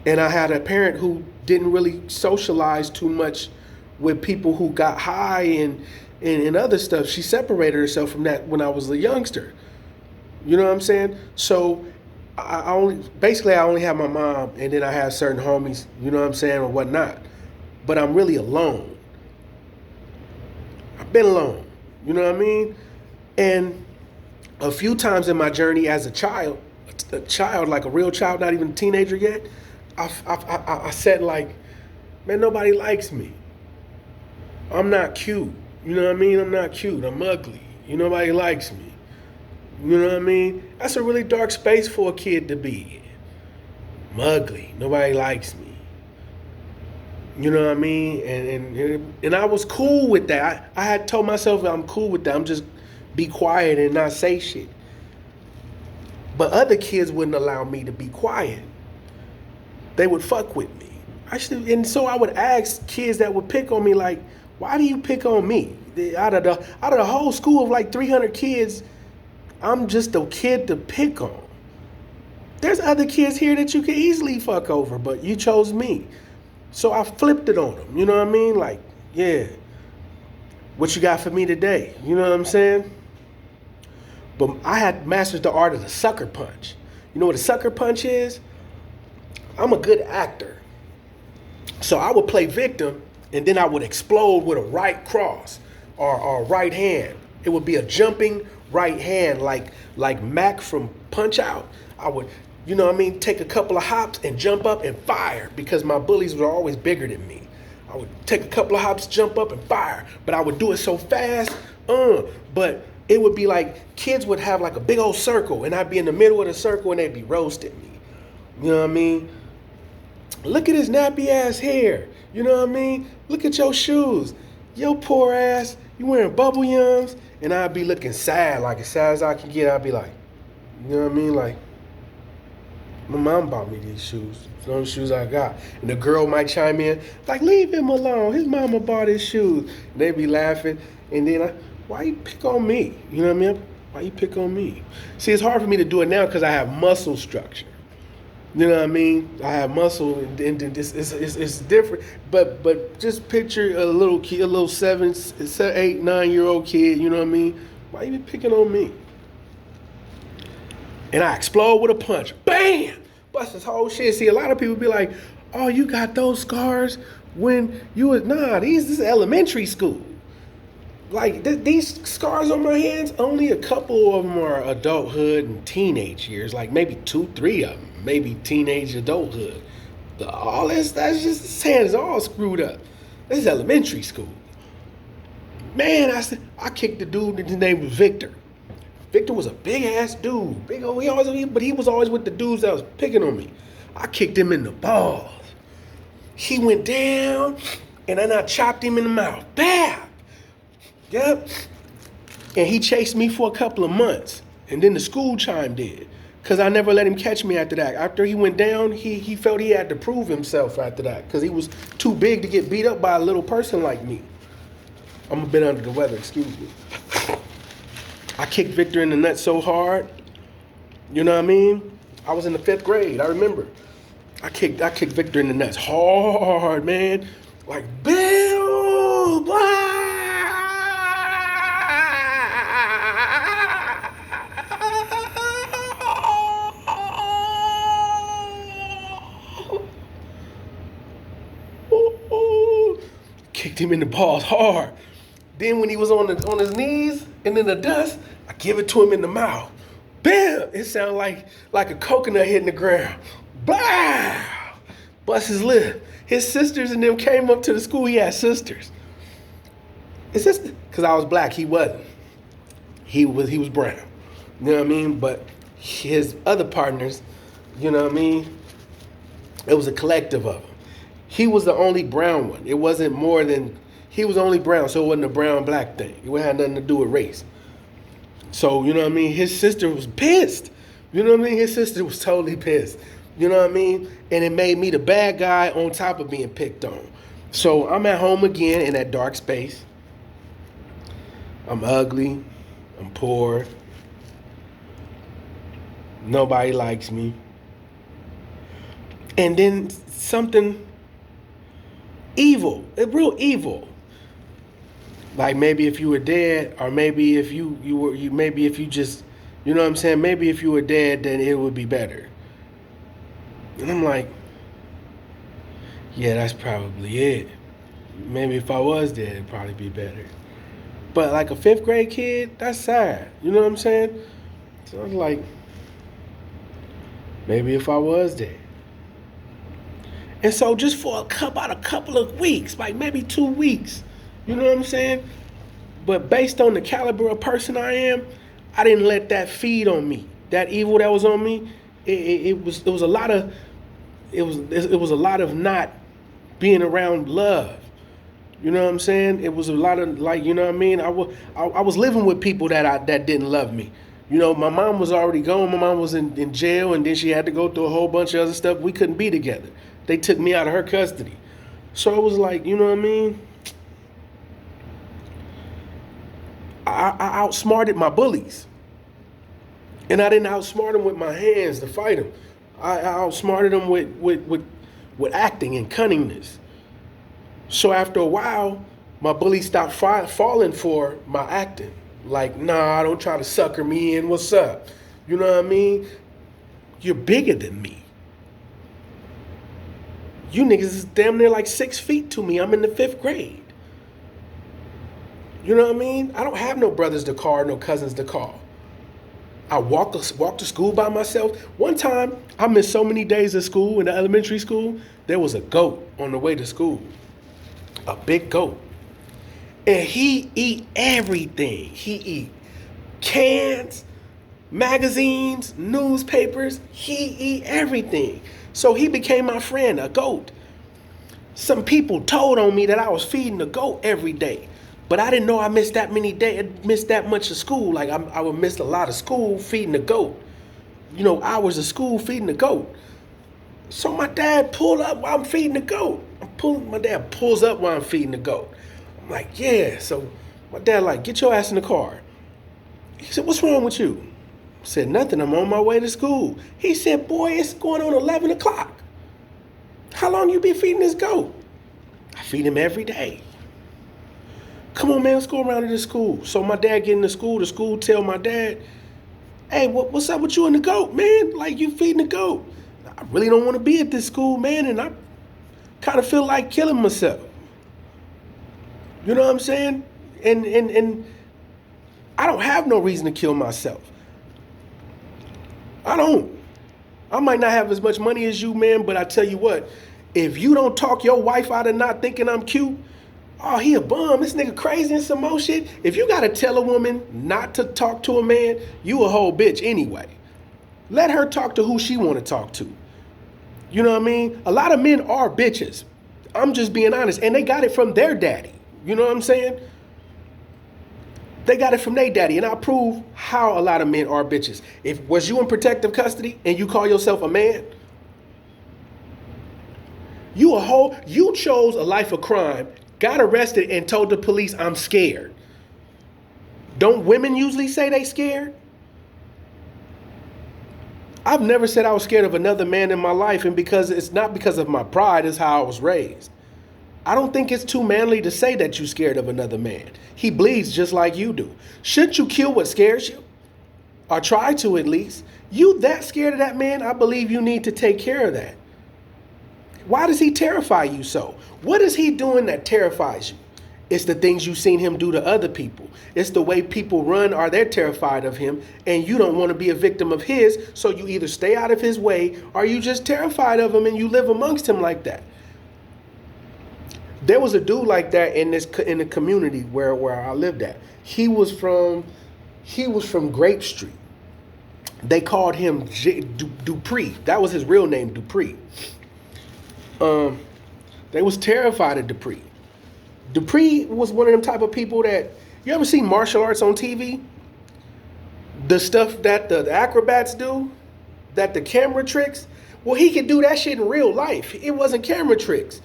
and I had a parent who didn't really socialize too much with people who got high and other stuff. She separated herself from that when I was a youngster. You know what I'm saying? So I only have my mom, and then I have certain homies, you know what I'm saying, or whatnot. But I'm really alone. I've been alone. You know what I mean? And a few times in my journey as a child, like a real child, not even a teenager yet, I said, like, man, nobody likes me. I'm not cute. You know what I mean? I'm not cute. I'm ugly. Nobody likes me. You know what I mean? That's a really dark space for a kid to be in. I'm ugly. Nobody likes me. You know what I mean? And I was cool with that. I had told myself I'm cool with that. I'm just be quiet and not say shit. But other kids wouldn't allow me to be quiet. They would fuck with me. And so I would ask kids that would pick on me, like, why do you pick on me? Out of the whole school of like 300 kids, I'm just a kid to pick on. There's other kids here that you could easily fuck over, but you chose me. So I flipped it on them. You know what I mean? Like, yeah, what you got for me today? You know what I'm saying? But I had mastered the art of the sucker punch. You know what a sucker punch is? I'm a good actor. So I would play victim, and then I would explode with a right cross or right hand. It would be a jumping right hand, like Mac from Punch Out. I would, you know what I mean, take a couple of hops and jump up and fire, because my bullies were always bigger than me. I would take a couple of hops, jump up and fire, but I would do it so fast, but it would be like kids would have like a big old circle, and I'd be in the middle of the circle and they'd be roasting me. You know what I mean? Look at his nappy ass hair. You know what I mean? Look at your shoes. Your poor ass, you wearing bubble yums? And I'd be looking sad, like as sad as I can get. I'd be like, you know what I mean? Like, my mom bought me these shoes. It's the only shoes I got. And the girl might chime in, like, leave him alone. His mama bought his shoes. And they'd be laughing. And then, why you pick on me? You know what I mean? Why you pick on me? See, it's hard for me to do it now because I have muscle structure. You know what I mean? I have muscle, and it's different. But just picture a little kid, a little 7, 8, 9-year-old kid. You know what I mean? Why you picking on me? And I explode with a punch. Bam! Bust this whole shit. See, a lot of people be like, "Oh, you got those scars when you was..." Nah, this is elementary school. Like, these scars on my hands, only a couple of them are adulthood and teenage years. Like, maybe 2, 3 of them. Maybe teenage adulthood. All that's just, his hand is all screwed up. This is elementary school. Man, I kicked the dude, his name was Victor. Victor was a big ass dude. But he was always with the dudes that was picking on me. I kicked him in the balls. He went down, and then I chopped him in the mouth. Bam! Yep. And he chased me for a couple of months. And then the school chimed in. Because I never let him catch me after that. After he went down, he felt he had to prove himself after that. Because he was too big to get beat up by a little person like me. I'm a bit under the weather, excuse me. I kicked Victor in the nuts so hard. You know what I mean? I was in the 5th grade, I remember. I kicked Victor in the nuts hard, man. Like, Bill, blah. Kicked him in the balls hard. Then when he was on his knees and in the dust, I give it to him in the mouth. Bam! It sounded like a coconut hitting the ground. Blah! Bust his lip. His sisters and them came up to the school. He had sisters. His sister, because I was black, he wasn't. He was brown. You know what I mean? But his other partners, you know what I mean? It was a collective of them. He was the only brown one. It wasn't more than, he was only brown, so it wasn't a brown-black thing. It had nothing to do with race. So, you know what I mean? His sister was pissed. You know what I mean? His sister was totally pissed. You know what I mean? And it made me the bad guy on top of being picked on. So I'm at home again in that dark space. I'm ugly. I'm poor. Nobody likes me. And then something evil, real evil. Like maybe if you were dead, or maybe if maybe if you just, you know what I'm saying? Maybe if you were dead, then it would be better. And I'm like, yeah, that's probably it. Maybe if I was dead, it'd probably be better. But like a 5th grade kid, that's sad. You know what I'm saying? So I was like, maybe if I was dead. And so just for about a couple of weeks, like maybe 2 weeks, you know what I'm saying? But based on the caliber of person I am, I didn't let that feed on me. That evil that was on me, it was a lot of not being around love. You know what I'm saying? It was a lot of, like, you know what I mean? I was living with people that didn't love me. You know, my mom was already gone. My mom was in jail, and then she had to go through a whole bunch of other stuff. We couldn't be together. They took me out of her custody. So it was like, you know what I mean? I outsmarted my bullies. And I didn't outsmart them with my hands to fight them. I outsmarted them with acting and cunningness. So after a while, my bullies stopped falling for my acting. Like, nah, don't try to sucker me in. What's up? You know what I mean? You're bigger than me. You niggas is damn near like 6 feet to me. I'm in the 5th grade. You know what I mean? I don't have no brothers to call, no cousins to call. I walk to school by myself. One time, I missed so many days of school in the elementary school, there was a goat on the way to school. A big goat. And he eat everything. He eat cans, magazines, newspapers. He eat everything. So he became my friend, a goat. Some people told on me that I was feeding the goat every day. But I didn't know I missed that much of school. Like I would miss a lot of school feeding the goat. You know, hours of school feeding the goat. So my dad pulled up while I'm feeding the goat. My dad pulls up while I'm feeding the goat. I'm like, yeah. So my dad like, get your ass in the car. He said, what's wrong with you? I said, nothing, I'm on my way to school. He said, boy, it's going on 11 o'clock. How long you been feeding this goat? I feed him every day. Come on, man, let's go around to the school. So my dad get in the school tell my dad, hey, what's up with you and the goat, man? Like, you feeding the goat. I really don't want to be at this school, man, and I kind of feel like killing myself. You know what I'm saying? And I don't have no reason to kill myself. I don't. I might not have as much money as you, man, but I tell you what, if you don't talk your wife out of not thinking I'm cute, Oh, he a bum. This nigga crazy and some more shit. If you gotta tell a woman not to talk to a man, you a whole bitch anyway. Let her talk to who she want to talk to. You know what I mean? A lot of men are bitches. I'm just being honest. And they got it from their daddy. You know what I'm saying? They got it from their daddy. And I'll prove how a lot of men are bitches. If was you in protective custody and you call yourself a man, you chose a life of crime, got arrested and told the police, I'm scared. Don't women usually say they scared? I've never said I was scared of another man in my life, and because it's not because of my pride, it's how I was raised. I don't think it's too manly to say that you're scared of another man. He bleeds just like you do. Shouldn't you kill what scares you? Or try to at least. You that scared of that man, I believe you need to take care of that. Why does he terrify you so? What is he doing that terrifies you? It's the things you've seen him do to other people. It's the way people run or they're terrified of him and you don't want to be a victim of his, so you either stay out of his way or you just terrified of him and you live amongst him like that. There was a dude like that in the community where I lived at. He was from Grape Street. They called him Dupree. That was his real name, Dupree. They was terrified of Dupree. Dupree was one of them type of people that, you ever see martial arts on TV? The stuff that the acrobats do, that the camera tricks, well, he could do that shit in real life. It wasn't camera tricks.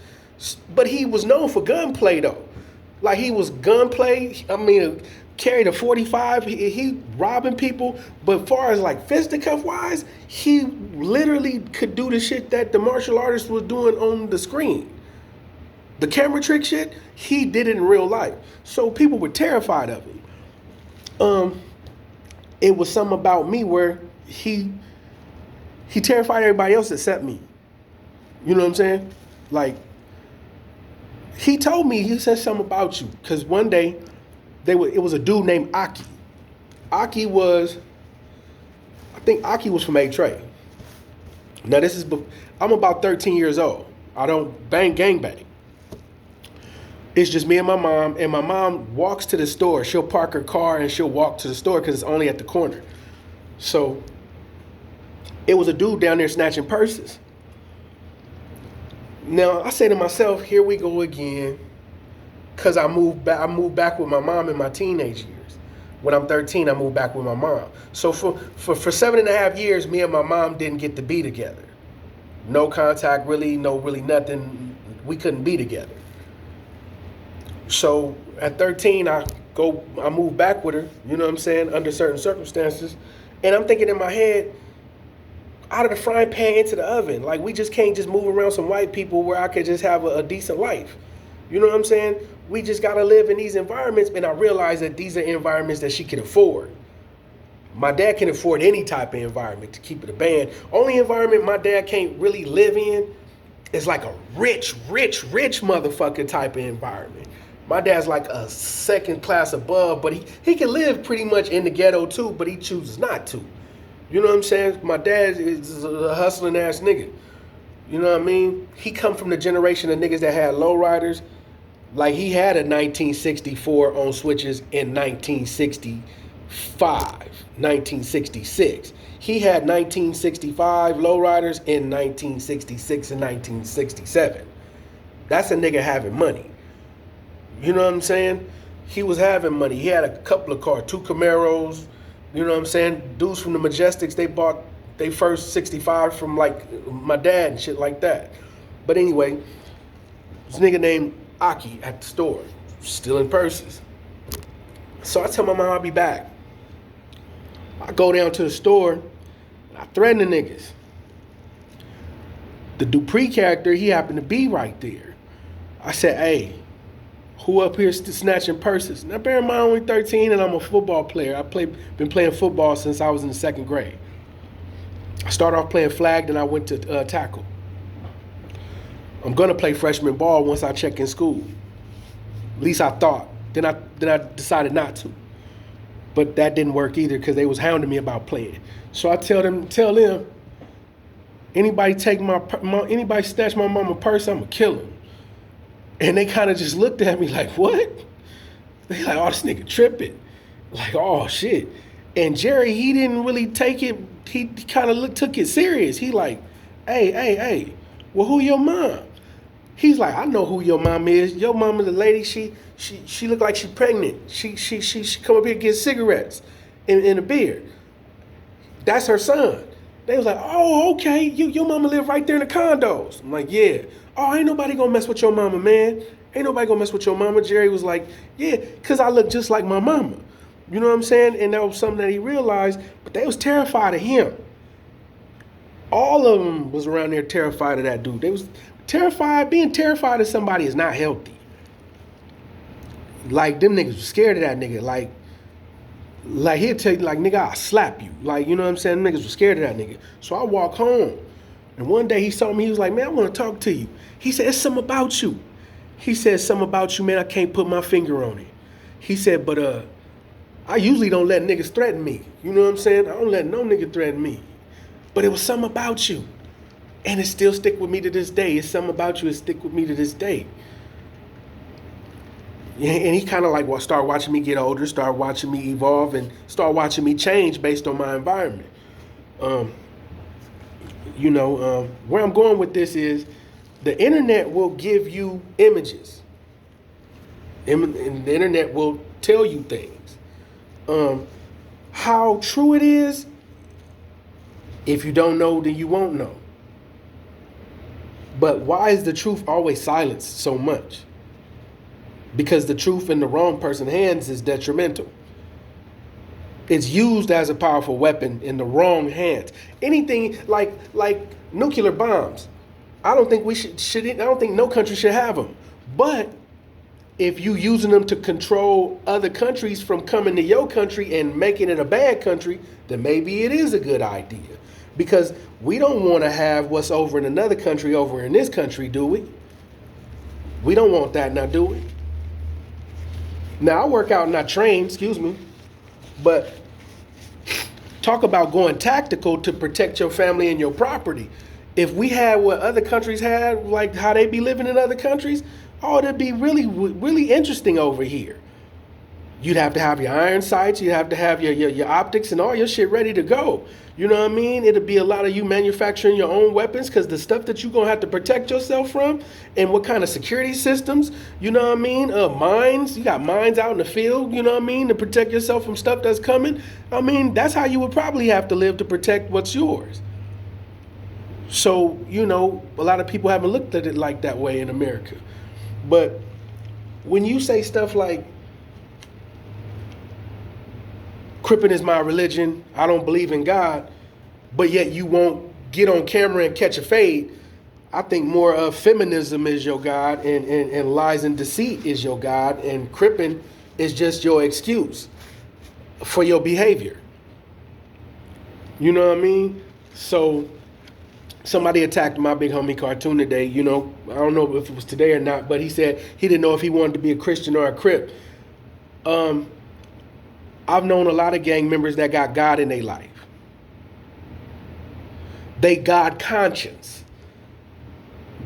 But he was known for gunplay though. Like he was gunplay, carried a 45, he robbing people. But far as like fisticuff wise, he literally could do the shit that the martial artist was doing on the screen. The camera trick shit, he did it in real life. So people were terrified of him. It was something about me where he terrified everybody else except me. You know what I'm saying? Like, he told me, he said something about you. Because one day, it was a dude named Aki. I think Aki was from A-Trey. Now I'm about 13 years old. I don't gang bang. It's just me and my mom walks to the store. She'll park her car and she'll walk to the store because it's only at the corner. So it was a dude down there snatching purses. Now I say to myself, here we go again, because I moved back with my mom in my teenage years. When I'm 13, I moved back with my mom. So for 7.5 years, me and my mom didn't get to be together. No contact, really nothing. We couldn't be together. So at 13, I moved back with her, you know what I'm saying, under certain circumstances. And I'm thinking in my head, out of the frying pan into the oven. Like, we just can't just move around some white people where I could just have a decent life. You know what I'm saying? We just got to live in these environments. And I realized that these are environments that she can afford. My dad can afford any type of environment, to keep it a band. Only environment my dad can't really live in is like a rich motherfucker type of environment. My dad's like a second class above, but he can live pretty much in the ghetto too, but he chooses not to. You know what I'm saying? My dad is a hustling ass nigga. You know what I mean? He come from the generation of niggas that had lowriders. Like, he had a 1964 on switches in 1965, 1966. He had 1965 lowriders in 1966 and 1967. That's a nigga having money. You know what I'm saying? He was having money. He had a couple of cars, 2 Camaros. You know what I'm saying? Dudes from the Majestics, they bought their first 65 from like my dad and shit like that. But anyway, this nigga named Aki at the store, stealing purses. So I tell my mom I'll be back. I go down to the store, and I threaten the niggas. The Dupree character, he happened to be right there. I said, hey, who up here snatching purses? Now, bear in mind, I'm only 13 and I'm a football player. Been playing football since I was in the 2nd grade. I started off playing flag, then I went to tackle. I'm gonna play freshman ball once I check in school. At least I thought. Then I decided not to. But that didn't work either because they was hounding me about playing. So I tell them, anybody snatch my mama purse, I'ma kill him. And they kind of just looked at me like, what? They like, oh, this nigga tripping. Like, oh, shit. And Jerry, he didn't really take it. He kind of took it serious. He like, hey, well, who your mom? He's like, I know who your mom is. Your mom is the lady, she look like she pregnant. She come up here and get cigarettes and a beer. That's her son. They was like, oh, okay, your mama live right there in the condos. I'm like, yeah. Oh, ain't nobody gonna mess with your mama, man. Ain't nobody gonna mess with your mama. Jerry was like, yeah, because I look just like my mama. You know what I'm saying? And that was something that he realized, but they was terrified of him. All of them was around there terrified of that dude. They was terrified. Being terrified of somebody is not healthy. Like, them niggas was scared of that nigga. Like he'll tell you, like, nigga, I'll slap you. Like, you know what I'm saying? Niggas was scared of that nigga. So I walk home. And one day he saw me, he was like, man, I want to talk to you. He said, it's something about you. He said, something about you, man, I can't put my finger on it. He said, but I usually don't let niggas threaten me. You know what I'm saying? I don't let no nigga threaten me. But it was something about you. And it still stick with me to this day. It's something about you that stick with me to this day. And he kind of like start watching me get older, start watching me evolve, and start watching me change based on my environment. Where I'm going with this is the internet will give you images. And the internet will tell you things. How true it is, if you don't know, then you won't know. But why is the truth always silenced so much? Because the truth in the wrong person's hands is detrimental. It's used as a powerful weapon in the wrong hands. Anything like nuclear bombs, I don't think I don't think no country should have them. But if you using them to control other countries from coming to your country and making it a bad country, then maybe it is a good idea. Because we don't want to have what's over in another country over in this country, do we? We don't want that now, do we? Now, I work out and I train, but talk about going tactical to protect your family and your property. If we had what other countries had, like how they be living in other countries, it'd be really, really interesting over here. You'd have to have your iron sights, you'd have to have your optics and all your shit ready to go. You know what I mean? It'll be a lot of you manufacturing your own weapons, because the stuff that you're going to have to protect yourself from, and what kind of security systems, you know what I mean? Mines, you got mines out in the field, you know what I mean, to protect yourself from stuff that's coming. I mean, that's how you would probably have to live to protect what's yours. So, a lot of people haven't looked at it like that way in America. But when you say stuff like, Crippin is my religion, I don't believe in God, but yet you won't get on camera and catch a fade, I think more of feminism is your God, and lies and deceit is your God, and Crippin is just your excuse for your behavior. You know what I mean? So somebody attacked my big homie Cartoon today. I don't know if it was today or not, but he said he didn't know if he wanted to be a Christian or a Crip. I've known a lot of gang members that got God in their life. They God conscious.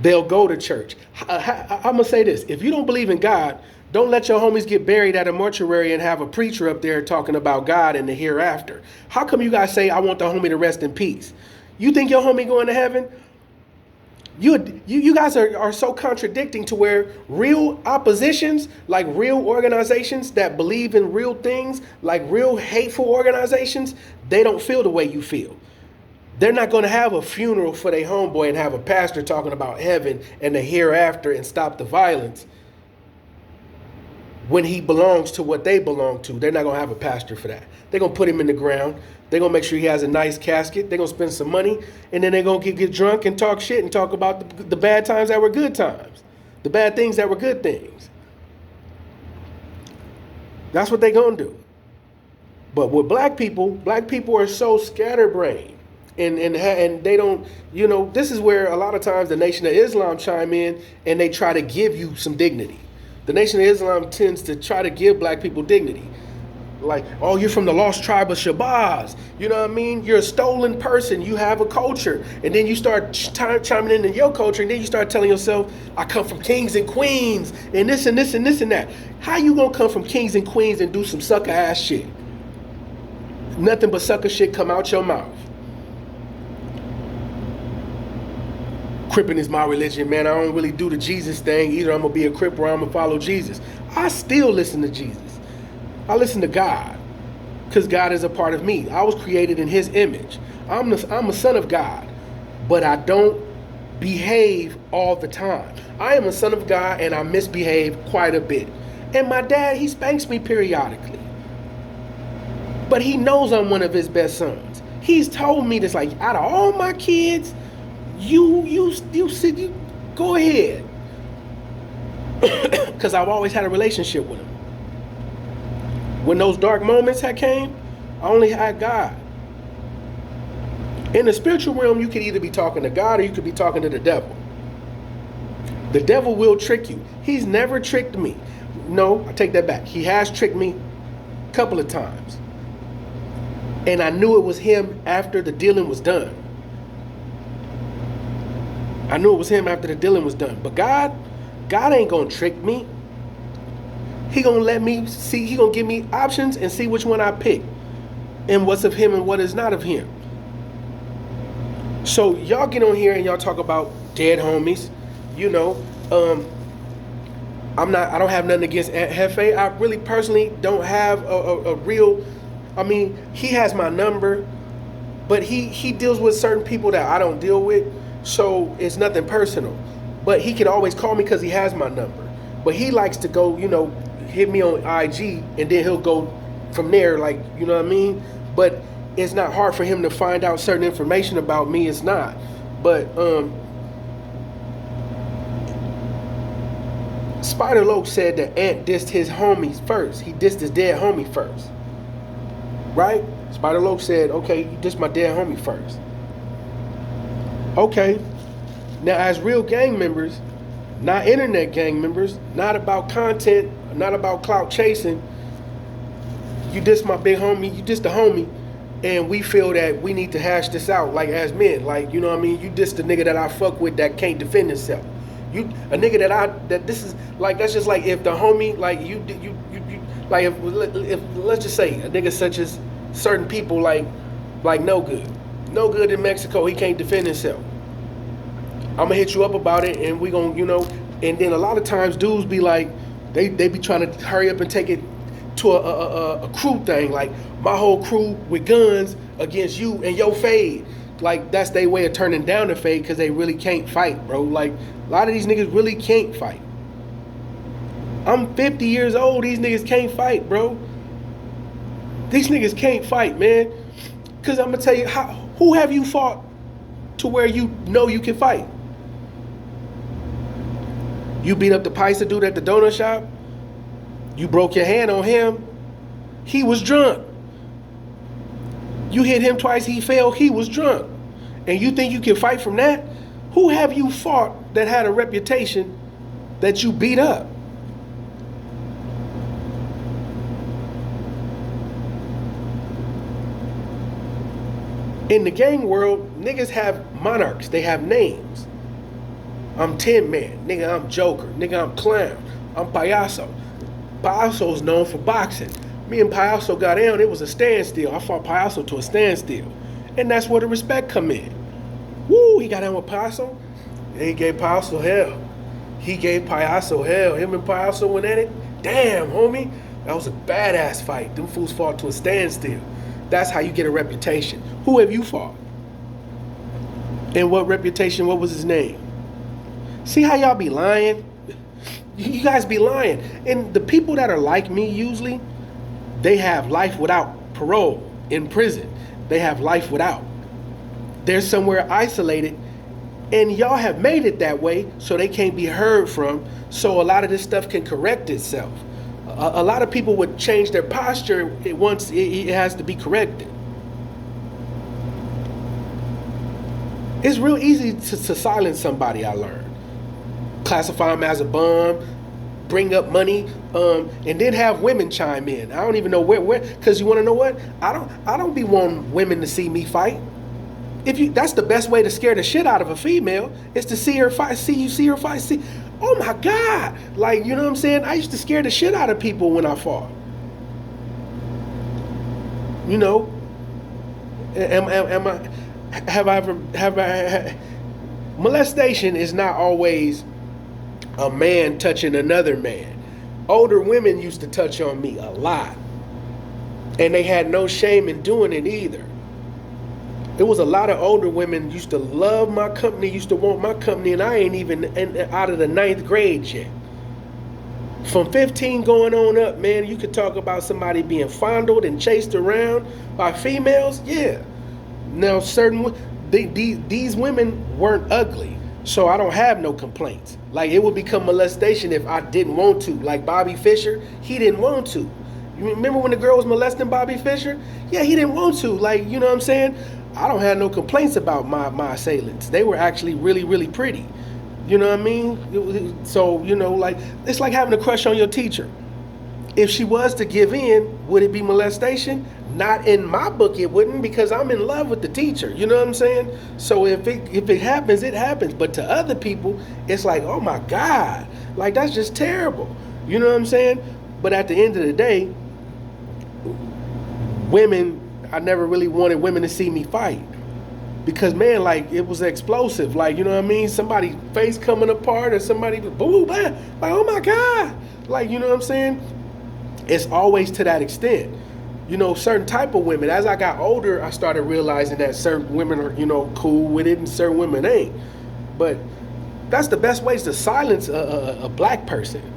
They'll go to church. I'm going to say this. If you don't believe in God, don't let your homies get buried at a mortuary and have a preacher up there talking about God and the hereafter. How come you guys say, I want the homie to rest in peace? You think your homie going to heaven? You guys are so contradicting to where real oppositions, like real organizations that believe in real things, like real hateful organizations, they don't feel the way you feel. They're not going to have a funeral for their homeboy and have a pastor talking about heaven and the hereafter and stop the violence when he belongs to what they belong to. They're not going to have a pastor for that. They're going to put him in the ground. They're going to make sure he has a nice casket. They're going to spend some money. And then they're going to get drunk and talk shit and talk about the bad times that were good times. The bad things that were good things. That's what they're going to do. But with black people are so scatterbrained. And they don't, this is where a lot of times the Nation of Islam chime in and they try to give you some dignity. The Nation of Islam tends to try to give black people dignity. Like, oh, you're from the lost tribe of Shabazz. You know what I mean? You're a stolen person. You have a culture. And then you start chiming into your culture, and then you start telling yourself, I come from kings and queens, and this and this and this and that. How you gonna come from kings and queens and do some sucker ass shit? Nothing but sucker shit come out your mouth. Cripping is my religion, man. I don't really do the Jesus thing. Either I'm gonna be a Crip or I'm gonna follow Jesus. I still listen to Jesus. I listen to God, because God is a part of me. I was created in His image. I'm a son of God, but I don't behave all the time. I am a son of God, and I misbehave quite a bit. And my dad, he spanks me periodically, but he knows I'm one of his best sons. He's told me this, like, out of all my kids, you go ahead, because I've always had a relationship with him. When those dark moments had came, I only had God. In the spiritual realm, you could either be talking to God or you could be talking to the devil. The devil will trick you. He's never tricked me. No, I take that back. He has tricked me a couple of times. And I knew it was him after the dealing was done. I knew it was him after the dealing was done. But God ain't gonna trick me. He gonna let me see, he gonna give me options and see which one I pick. And what's of him and what is not of him. So y'all get on here and y'all talk about dead homies. You know, I don't have nothing against Hefe. I really personally don't have a real, I mean, he has my number, but he deals with certain people that I don't deal with. So it's nothing personal. But he can always call me because he has my number. But he likes to go, you know, hit me on IG, and then he'll go from there, like, you know what I mean? But it's not hard for him to find out certain information about me. It's not. But Spider Loke said that Ant dissed his homies first. He dissed his dead homie first. Right? Spider Loke said, okay, you dissed my dead homie first. Okay. Now, as real gang members, not internet gang members, not about content, not about clout chasing, you diss my big homie, you diss the homie, and we feel that we need to hash this out, like, as men. Like, you know what I mean? You diss the nigga that I fuck with that can't defend himself. You a nigga that this is like, that's just like if the homie, like, you like, if let's just say a nigga such as certain people like no good in Mexico, he can't defend himself. I'm gonna hit you up about it, and we gonna, you know, and then a lot of times dudes be like, they be trying to hurry up and take it to a crew thing, like my whole crew with guns against you and your fade. Like, that's their way of turning down the fade, because they really can't fight, bro. Like, a lot of these niggas really can't fight. I'm 50 years old, these niggas can't fight, bro. These niggas can't fight, man. Because I'm gonna tell you, who have you fought to where you know you can fight? You beat up the Paisa dude at the donut shop? You broke your hand on him? He was drunk. You hit him twice, he fell, he was drunk. And you think you can fight from that? Who have you fought that had a reputation that you beat up? In the gang world, niggas have monarchs, they have names. I'm Tin Man, nigga, I'm Joker, nigga, I'm Clown, I'm Payaso. Payaso's known for boxing. Me and Payaso got down, it was a standstill. I fought Payaso to a standstill. And that's where the respect come in. Woo, he got down with Payaso. He gave Payaso hell. He gave Payaso hell. Him and Payaso went at it. Damn, homie. That was a badass fight. Them fools fought to a standstill. That's how you get a reputation. Who have you fought? And what reputation, what was his name? See how y'all be lying? You guys be lying. And the people that are like me usually, they have life without parole in prison. They have life without. They're somewhere isolated, and y'all have made it that way so they can't be heard from, so a lot of this stuff can correct itself. A lot of people would change their posture once it has to be corrected. It's real easy to silence somebody, I learned. Classify them as a bum, bring up money, and then have women chime in. I don't even know where, because you want to know what? I don't be wanting women to see me fight. That's the best way to scare the shit out of a female, is to see her fight, see her fight, oh my God. Like, you know what I'm saying? I used to scare the shit out of people when I fought. You know, molestation is not always a man touching another man. Older women used to touch on me a lot, and they had no shame in doing it either. There was a lot of older women used to love my company, used to want my company, and I ain't even out of the 9th grade yet. From 15 going on up, man, you could talk about somebody being fondled and chased around by females. Yeah. Now, these women weren't ugly, so I don't have no complaints. Like, it would become molestation if I didn't want to. Like Bobby Fischer, he didn't want to. You remember when the girl was molesting Bobby Fischer? Yeah, he didn't want to. Like, you know what I'm saying? I don't have no complaints about my assailants. They were actually really, really pretty. You know what I mean? So, you know, like, it's like having a crush on your teacher. If she was to give in, would it be molestation? Not in my book, it wouldn't, because I'm in love with the teacher. You know what I'm saying? So if it happens, it happens. But to other people, it's like, oh my God, like, that's just terrible. You know what I'm saying? But at the end of the day, women, I never really wanted women to see me fight. Because, man, like, it was explosive. Like, you know what I mean? Somebody face coming apart, or somebody, boom, like, oh my God. Like, you know what I'm saying? It's always to that extent. You know, certain type of women. As I got older, I started realizing that certain women are, you know, cool with it and certain women ain't. But that's the best ways to silence a black person.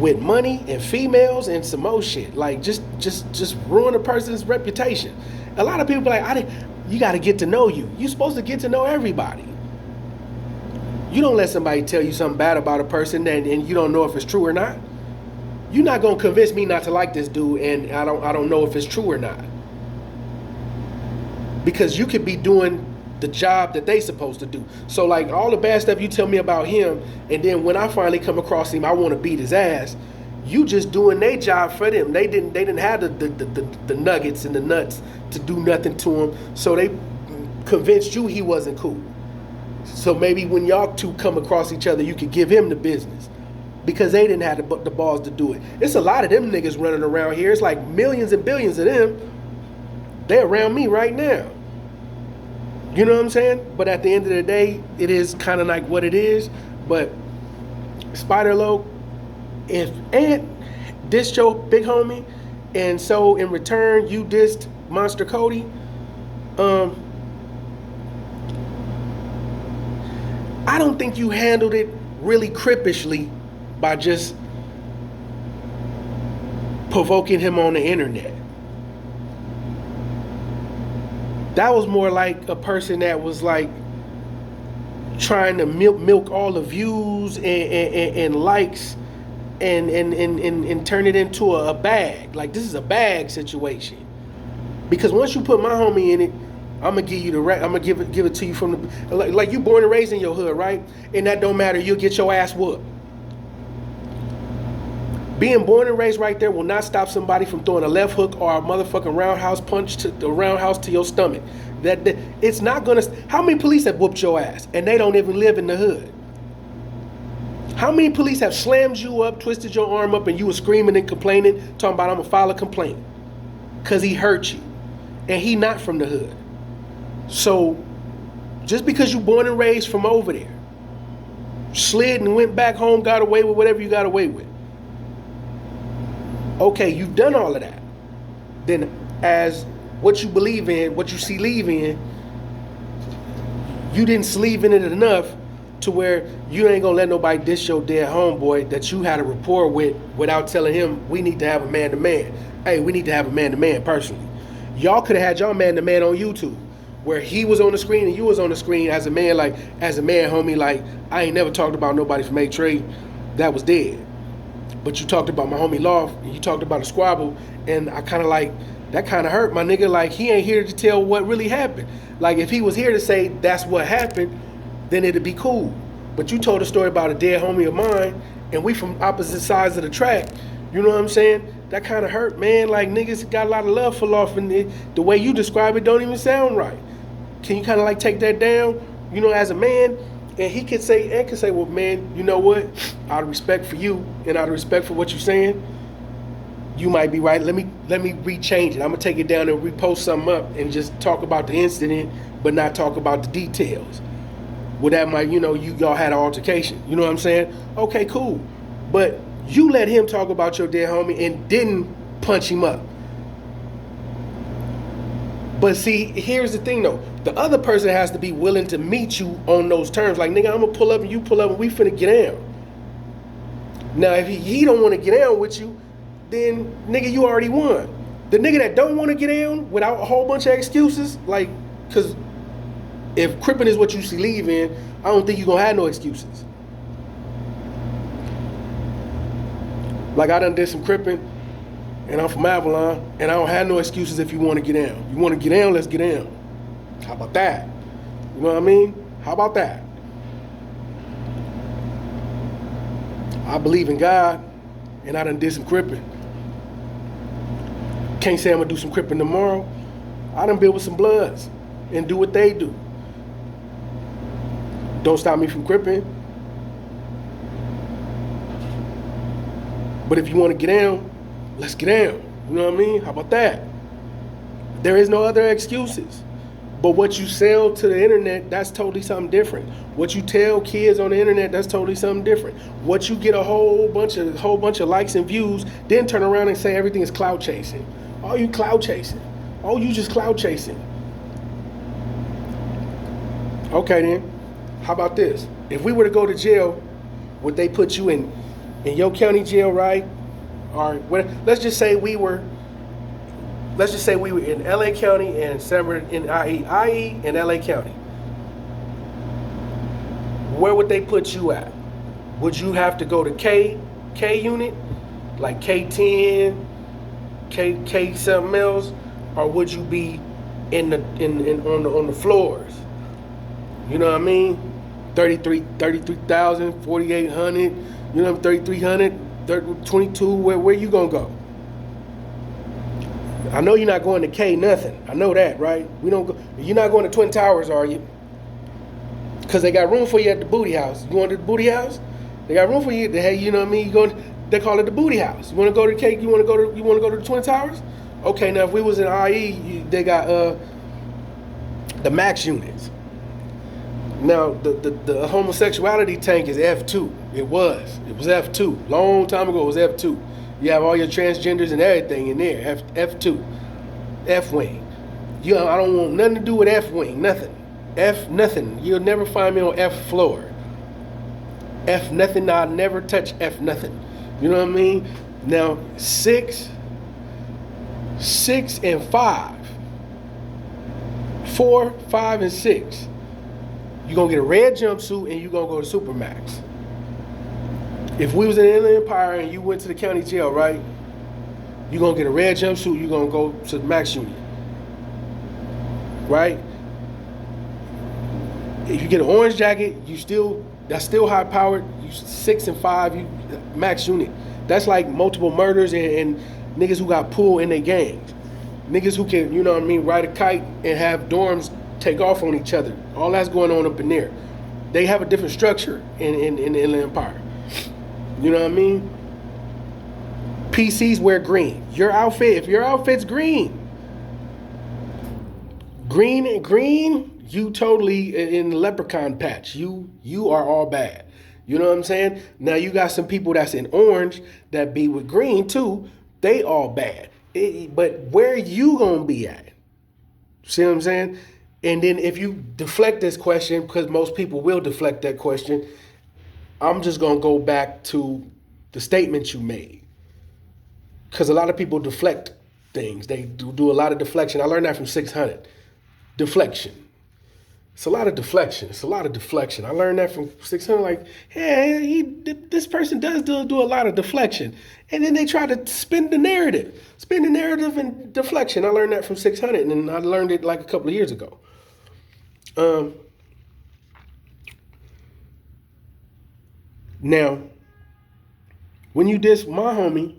With money and females and some more shit. Like, just ruin a person's reputation. A lot of people are like, you got to get to know you. You're supposed to get to know everybody. You don't let somebody tell you something bad about a person and you don't know if it's true or not. You're not going to convince me not to like this dude and I don't know if it's true or not. Because you could be doing the job that they supposed to do. So, like, all the bad stuff you tell me about him, and then when I finally come across him, I want to beat his ass. You just doing their job for them. They didn't have the nuggets and the nuts to do nothing to him. So they convinced you he wasn't cool. So maybe when y'all two come across each other, you could give him the business. Because they didn't have the balls to do it. It's a lot of them niggas running around here. It's like millions and billions of them. They're around me right now. You know what I'm saying? But at the end of the day, it is kind of like what it is. But Spider-Lo, if Ant dissed your big homie, and so in return you dissed Monster Cody, I don't think you handled it really crippishly by just provoking him on the internet. That was more like a person that was like trying to milk all the views and likes and turn it into a bag. Like, this is a bag situation. Because once you put my homie in it, I'm gonna give you I'm gonna give it to you from the, like you born and raised in your hood, right? And that don't matter. You'll get your ass whooped. Being born and raised right there will not stop somebody from throwing a left hook or a motherfucking roundhouse punch to the roundhouse to your stomach. That it's not gonna. How many police have whooped your ass and they don't even live in the hood? How many police have slammed you up, twisted your arm up, and you were screaming and complaining, talking about I'm gonna file a complaint because he hurt you, and he not from the hood. So just because you born and raised from over there, slid and went back home, got away with whatever you got away with. Okay, you've done all of that. Then as what you believe in, what you see leave in, you didn't sleeve in it enough to where you ain't gonna let nobody diss your dead homeboy that you had a rapport with without telling him we need to have a man-to-man. Hey, we need to have a man-to-man personally. Y'all could have had y'all man-to-man on YouTube where he was on the screen and you was on the screen as a man, like, as a man, homie, like, I ain't never talked about nobody from A-Trade that was dead. But you talked about my homie Loft, and you talked about a squabble, and I kind of like, that kind of hurt my nigga. Like, he ain't here to tell what really happened. Like, if he was here to say that's what happened, then it'd be cool. But you told a story about a dead homie of mine, and we from opposite sides of the track. You know what I'm saying? That kind of hurt, man. Like niggas got a lot of love for Loft, and the way you describe it don't even sound right. Can you kind of like take that down? You know, as a man, and he could say, well, man, you know what? Out of respect for you and out of respect for what you're saying, you might be right. Let me rechange it. I'm gonna take it down and repost something up and just talk about the incident, but not talk about the details. Well, that might, y'all had an altercation. You know what I'm saying? Okay, cool. But you let him talk about your dead homie and didn't punch him up. But see, here's the thing though. The other person has to be willing to meet you on those terms. Like, nigga, I'm gonna pull up and you pull up and we finna get down. Now, if he don't want to get down with you, then nigga, you already won. The nigga that don't want to get down without a whole bunch of excuses, like, cause if crippin' is what you see leave in, I don't think you gonna have no excuses. Like I done did some crippin', and I'm from Avalon, and I don't have no excuses if you want to get down. You want to get down, let's get down. How about that? You know what I mean? How about that? I believe in God, and I done did some crippin'. Can't say I'm gonna do some crippin' tomorrow. I done build with some bloods and do what they do. Don't stop me from crippin'. But if you want to get down, let's get down. You know what I mean? How about that? There is no other excuses. But what you sell to the internet, that's totally something different. What you tell kids on the internet, that's totally something different. What you get a whole bunch of likes and views, then turn around and say everything is clout chasing. Oh, you clout chasing. Oh, you just clout chasing. Okay then. How about this? If we were to go to jail, would they put you in your county jail, right? Or let's just say we were in LA County and separate in IE and LA County. Where would they put you at? Would you have to go to K unit, like K10, K something else, or would you be on the floors? You know what I mean? 33,000, 4,800, 3,300, 22. Where you gonna go? I know you're not going to K nothing. I know that, right? We don't go. You're not going to Twin Towers, are you? Because they got room for you at the booty house. You going to the booty house? They got room for you. Hey, you know what I mean? They call it the booty house. You want to go to K? You want to go to the Twin Towers? Okay, now if we was in IE, they got the max units. Now the homosexuality tank is F2. It was F2. Long time ago it was F2. You have all your transgenders and everything in there. F2. F-wing. I don't want nothing to do with F-wing. Nothing. F nothing. You'll never find me on F floor. F nothing. I'll never touch F nothing. You know what I mean? Now 6 and 5. 4, 5, and 6. You're going to get a red jumpsuit and you're going to go to Supermax. If we was in the Inland Empire and you went to the county jail, right? You're going to get a red jumpsuit, you're going to go to the max unit. Right? If you get an orange jacket, that's still high powered. You 6 and 5, you max unit. That's like multiple murders and niggas who got pulled in their gangs. Niggas who can, you know what I mean, ride a kite and have dorms take off on each other. All that's going on up in there. They have a different structure in the Inland Empire. You know what I mean? PCs wear green. If your outfit's green, you totally in the leprechaun patch. You are all bad. You know what I'm saying? Now you got some people that's in orange that be with green too. They all bad. But where you gonna be at? See what I'm saying? And then if you deflect this question, because most people will deflect that question, I'm just going to go back to the statement you made. Because a lot of people deflect things. They do a lot of deflection. I learned that from 600. Deflection. It's a lot of deflection. I learned that from 600. Like, hey, this person does do a lot of deflection. And then they try to spin the narrative and deflection. I learned that from 600, and I learned it like a couple of years ago. Now, When you diss my homie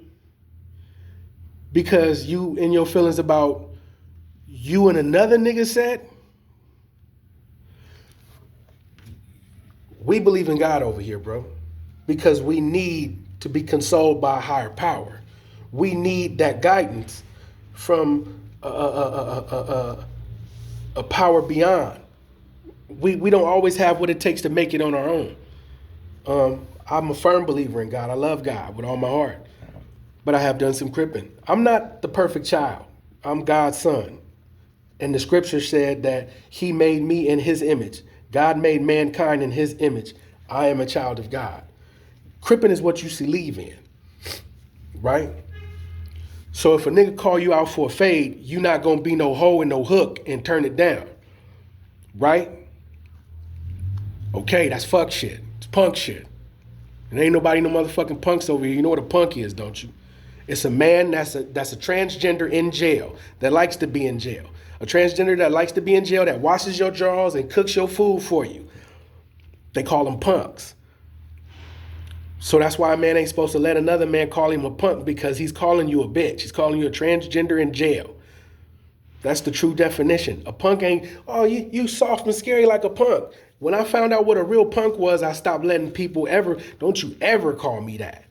because you in your feelings about you and another nigga said, we believe in God over here, bro, because we need to be consoled by a higher power. We need that guidance from a power beyond. We don't always have what it takes to make it on our own. I'm a firm believer in God. I love God with all my heart, but I have done some cripping. I'm not the perfect child. I'm God's son. And the scripture said that he made me in his image. God made mankind in his image. I am a child of God. Cripping is what you believe in, right? So if a nigga call you out for a fade, you not gonna be no hoe and no hook and turn it down, right? Okay, that's fuck shit. It's punk shit. And ain't nobody no motherfucking punks over here. You know what a punk is, don't you? It's a man that's a transgender in jail that likes to be in jail. A transgender that likes to be in jail, that washes your drawers and cooks your food for you. They call them punks. So that's why a man ain't supposed to let another man call him a punk, because he's calling you a bitch. He's calling you a transgender in jail. That's the true definition. A punk ain't, oh, you soft and scary like a punk. When I found out what a real punk was, I stopped letting people ever, don't you ever call me that.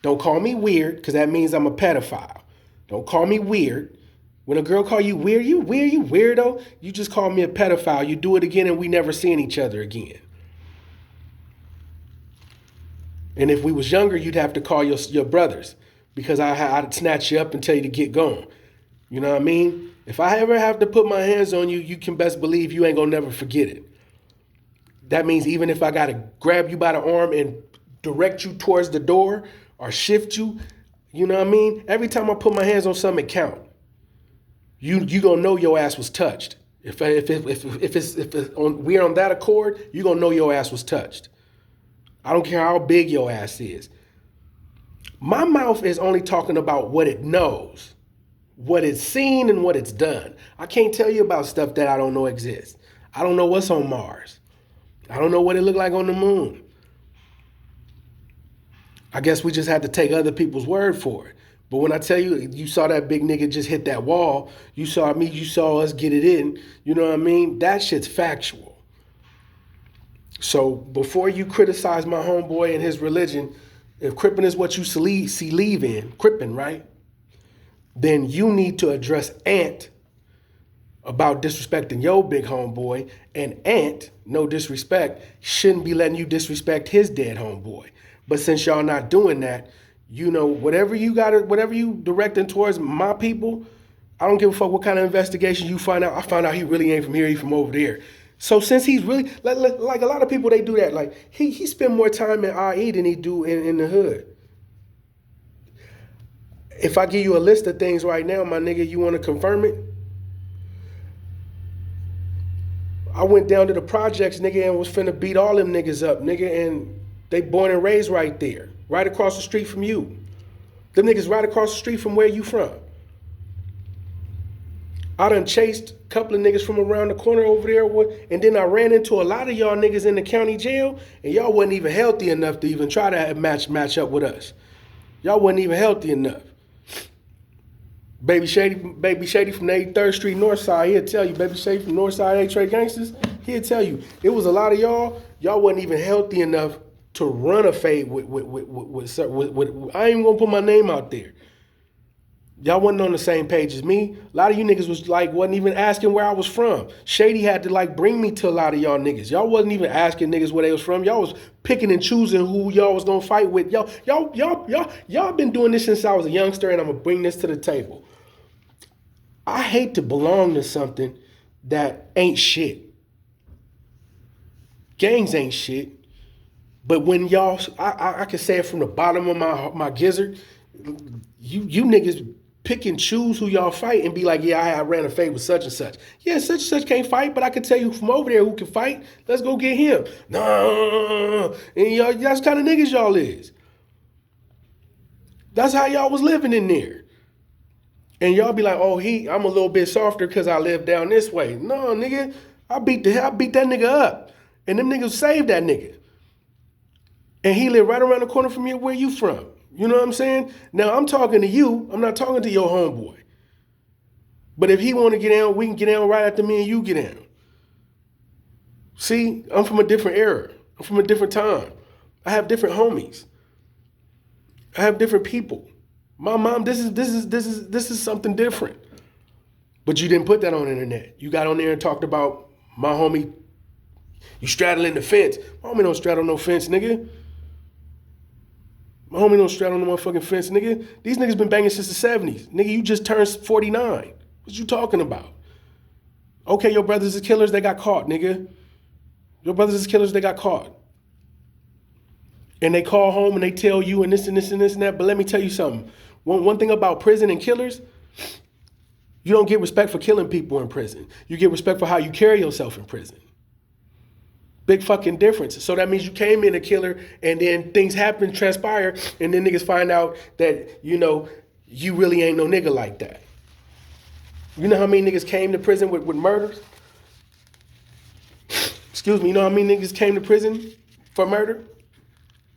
Don't call me weird, because that means I'm a pedophile. Don't call me weird. When a girl call you weird, you weirdo. You just call me a pedophile. You do it again and we never seeing each other again. And if we was younger, you'd have to call your brothers, because I'd snatch you up and tell you to get going. You know what I mean? If I ever have to put my hands on you, you can best believe you ain't gonna never forget it. That means even if I gotta grab you by the arm and direct you towards the door or shift you, you know what I mean? Every time I put my hands on something, it count. You gonna know your ass was touched. If we're on that accord, you gonna know your ass was touched. I don't care how big your ass is. My mouth is only talking about what it knows, what it's seen and what it's done. I can't tell you about stuff that I don't know exists. I don't know what's on Mars. I don't know what it looked like on the moon. I guess we just had to take other people's word for it. But when I tell you, you saw that big nigga just hit that wall, you saw me, you saw us get it in, you know what I mean? That shit's factual. So before you criticize my homeboy and his religion, if crippin' is what you see leave in, crippin', right? Then you need to address Ant about disrespecting your big homeboy, and Ant, no disrespect, shouldn't be letting you disrespect his dead homeboy. But since y'all not doing that, you know, whatever you directing towards my people, I don't give a fuck what kind of investigation you find out. I found out he really ain't from here, he from over there. So since he's really, like a lot of people, they do that. Like he spend more time in IE than he do in the hood. If I give you a list of things right now, my nigga, you want to confirm it? I went down to the projects, nigga, and was finna beat all them niggas up, nigga, and they born and raised right there, right across the street from you. Them niggas right across the street from where you from. I done chased a couple of niggas from around the corner over there, and then I ran into a lot of y'all niggas in the county jail, and y'all wasn't even healthy enough to even try to match up with us. Y'all wasn't even healthy enough. Baby Shady from the 83rd Street North Side, he'll tell you. Baby Shady from North Side A-Trade Gangsters, he'll tell you. It was a lot of y'all wasn't even healthy enough to run a fade with I ain't even gonna put my name out there. Y'all wasn't on the same page as me. A lot of you niggas wasn't even asking where I was from. Shady had to bring me to a lot of y'all niggas. Y'all wasn't even asking niggas where they was from. Y'all was picking and choosing who y'all was gonna fight with. Y'all been doing this since I was a youngster, and I'm gonna bring this to the table. I hate to belong to something that ain't shit. Gangs ain't shit. But when y'all, I can say it from the bottom of my gizzard, you niggas pick and choose who y'all fight and be like, yeah, I ran a fade with such and such. Yeah, such and such can't fight, but I can tell you from over there who can fight. Let's go get him. No, and y'all, that's the kind of niggas y'all is. That's how y'all was living in there. And y'all be like, oh, I'm a little bit softer because I live down this way. No, nigga, I beat that nigga up. And them niggas saved that nigga. And he lived right around the corner from here. Where you from? You know what I'm saying? Now I'm talking to you. I'm not talking to your homeboy. But if he want to get down, we can get down right after me and you get down. See, I'm from a different era. I'm from a different time. I have different homies. I have different people. My mom, this is something different. But you didn't put that on the internet. You got on there and talked about my homie. You straddling the fence. My homie don't straddle no fence, nigga. My homie don't straddle no motherfucking fence, nigga. These niggas been banging since the 70s. Nigga, you just turned 49. What you talking about? Okay, your brothers is killers, they got caught, nigga. Your brothers is killers, they got caught. And they call home and they tell you and this and this and this and that. But let me tell you something. One thing about prison and killers, you don't get respect for killing people in prison. You get respect for how you carry yourself in prison. Big fucking difference. So that means you came in a killer and then things happen, transpire, and then niggas find out that, you know, you really ain't no nigga like that. You know how many niggas came to prison with murders? Excuse me, you know how many niggas came to prison for murder?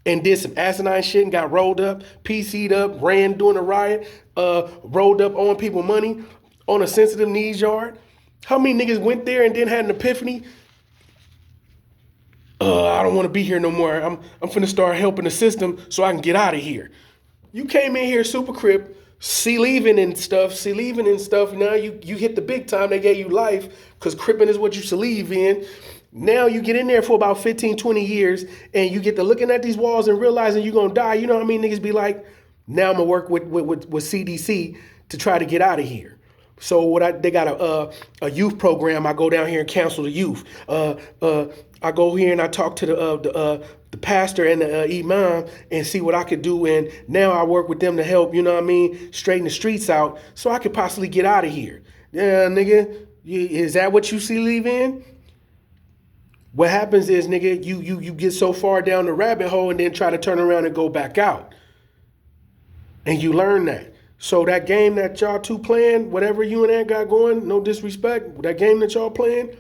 And did some asinine shit and got rolled up, PC'd up, ran during a riot, rolled up owing people money on a sensitive needs yard? How many niggas went there and then had an epiphany? I don't want to be here no more. I'm finna start helping the system so I can get out of here. You came in here super crip, leaving and stuff. Now you hit the big time. They gave you life because cripping is what you leave in. Now you get in there for about 15, 20 years and you get to looking at these walls and realizing you're going to die. You know what I mean? Niggas be like, now I'm going to work with CDC to try to get out of here. So they got a youth program. I go down here and counsel the youth. I go here and I talk to the pastor and the imam and see what I could do. And now I work with them to help, you know what I mean, straighten the streets out so I could possibly get out of here. Yeah, nigga, is that what you leave in? What happens is, nigga, you get so far down the rabbit hole and then try to turn around and go back out. And you learn that. So that game that y'all two playing, whatever you and Ant got going, no disrespect, that game that y'all playing,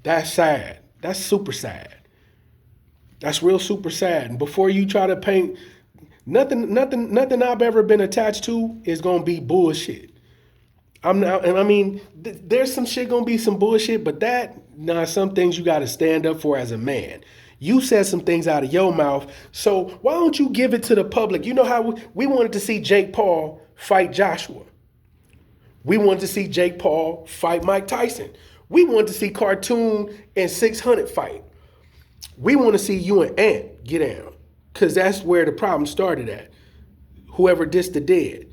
that's sad. That's super sad. That's real super sad. And before you try to paint, nothing I've ever been attached to is gonna be bullshit. There's some shit gonna be some bullshit, but some things you gotta stand up for as a man. You said some things out of your mouth, so why don't you give it to the public? You know how we wanted to see Jake Paul fight Joshua. We wanted to see Jake Paul fight Mike Tyson. We wanted to see Cartoon and 600 fight. We want to see you and Ant get down, because that's where the problem started at. Whoever dissed the dead.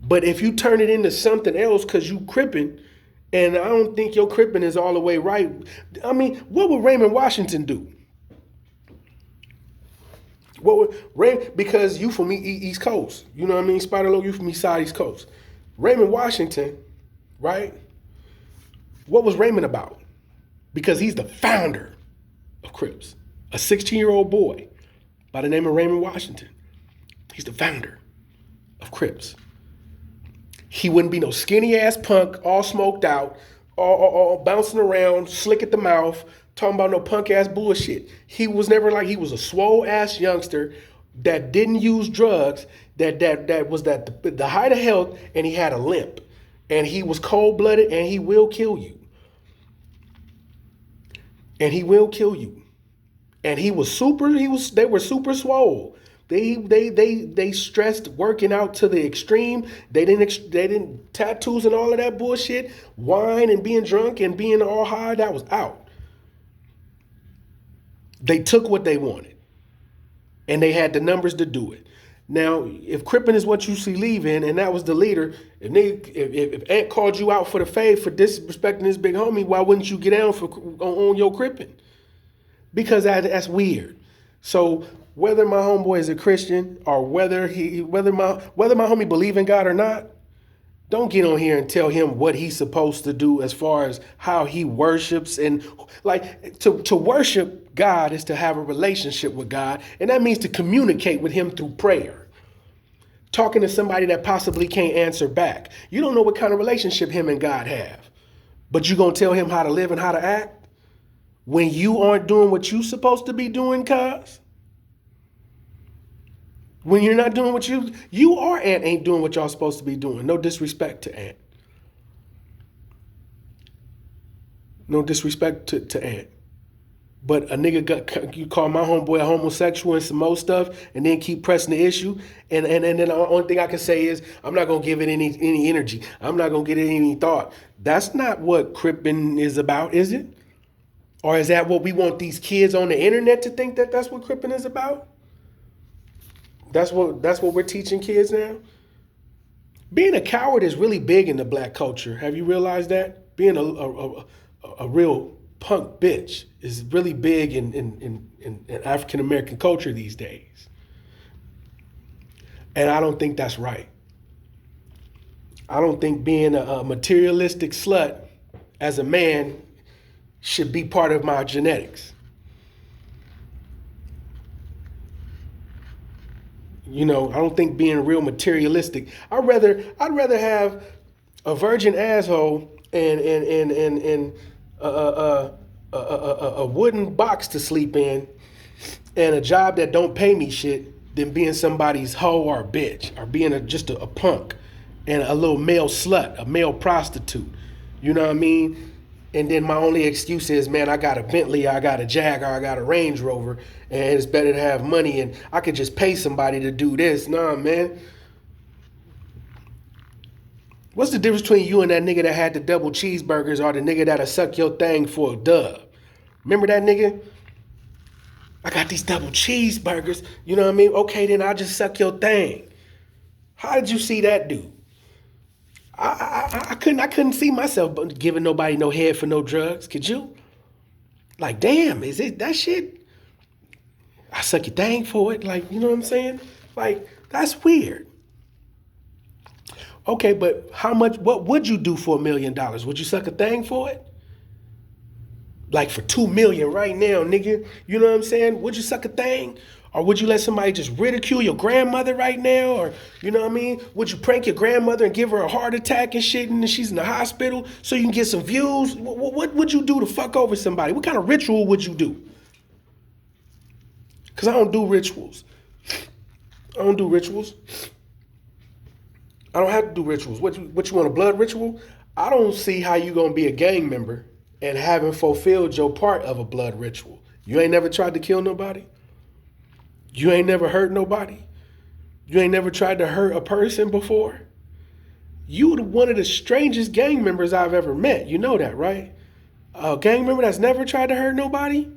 But if you turn it into something else because you cripping, and I don't think your cripping is all the way right. I mean, what would Raymond Washington do? Because you from East Coast. You know what I mean? Spider-Lo, you from East Side, East Coast. Raymond Washington, right? What was Raymond about? Because he's the founder of Crips. A 16-year-old boy by the name of Raymond Washington. He's the founder of Crips. He wouldn't be no skinny ass punk, all smoked out, all bouncing around, slick at the mouth, talking about no punk ass bullshit. He was never like, he was a swole ass youngster that didn't use drugs, that was the height of health, and he had a limp. And he was cold blooded, and he will kill you. And he will kill you. And they were super swole. They stressed working out to the extreme. They didn't tattoos and all of that bullshit, wine and being drunk and being all high, that was out. They took what they wanted. And they had the numbers to do it. Now, if cripping is what you see leaving, and that was the leader, if Ant called you out for the fade for disrespecting his big homie, why wouldn't you get down on your cripping? Because that's weird. So whether my homeboy is a Christian or whether my homie believe in God or not, don't get on here and tell him what he's supposed to do as far as how he worships. And like to worship God is to have a relationship with God, and that means to communicate with him through prayer. Talking to somebody that possibly can't answer back. You don't know what kind of relationship him and God have, but you gonna tell him how to live and how to act when you aren't doing what you supposed to be doing, cuz? When you're not doing what you or Ant ain't doing what y'all supposed to be doing. No disrespect to Ant. No disrespect to Ant. But a nigga you call my homeboy a homosexual and some more stuff, and then keep pressing the issue. And then the only thing I can say is I'm not gonna give it any energy. I'm not gonna get it any thought. That's not what Crippin' is about, is it? Or is that what we want these kids on the internet to think that that's what Crippin' is about? That's what we're teaching kids now. Being a coward is really big in the black culture. Have you realized that? Being a real punk bitch is really big in African American culture these days. And I don't think that's right. I don't think being a materialistic slut as a man should be part of my genetics. You know, I don't think being real materialistic. I'd rather have a virgin asshole and a wooden box to sleep in and a job that don't pay me shit than being somebody's hoe or a bitch or being just a punk and a little male slut, a male prostitute. You know what I mean? And then my only excuse is, man, I got a Bentley, I got a Jaguar, I got a Range Rover, and it's better to have money and I could just pay somebody to do this. Nah, man. What's the difference between you and that nigga that had the double cheeseburgers or the nigga that'll suck your thing for a dub? Remember that nigga? I got these double cheeseburgers. You know what I mean? Okay, then I'll just suck your thing. How did you see that dude? I couldn't see myself giving nobody no head for no drugs. Could you? Like, damn, is it that shit? I suck your thing for it. Like, you know what I'm saying? Like, that's weird. Okay, but what would you do for $1 million? Would you suck a thing for it? Like for $2 million right now, nigga. You know what I'm saying? Would you suck a thing? Or would you let somebody just ridicule your grandmother right now? Or, you know what I mean? Would you prank your grandmother and give her a heart attack and shit and she's in the hospital so you can get some views? What would you do to fuck over somebody? What kind of ritual would you do? Because I don't do rituals. I don't do rituals. I don't have to do rituals. What you want, a blood ritual? I don't see how you going to be a gang member and haven't fulfilled your part of a blood ritual. You ain't never tried to kill nobody? You ain't never hurt nobody? You ain't never tried to hurt a person before? You one of the strangest gang members I've ever met. You know that, right? A gang member that's never tried to hurt nobody?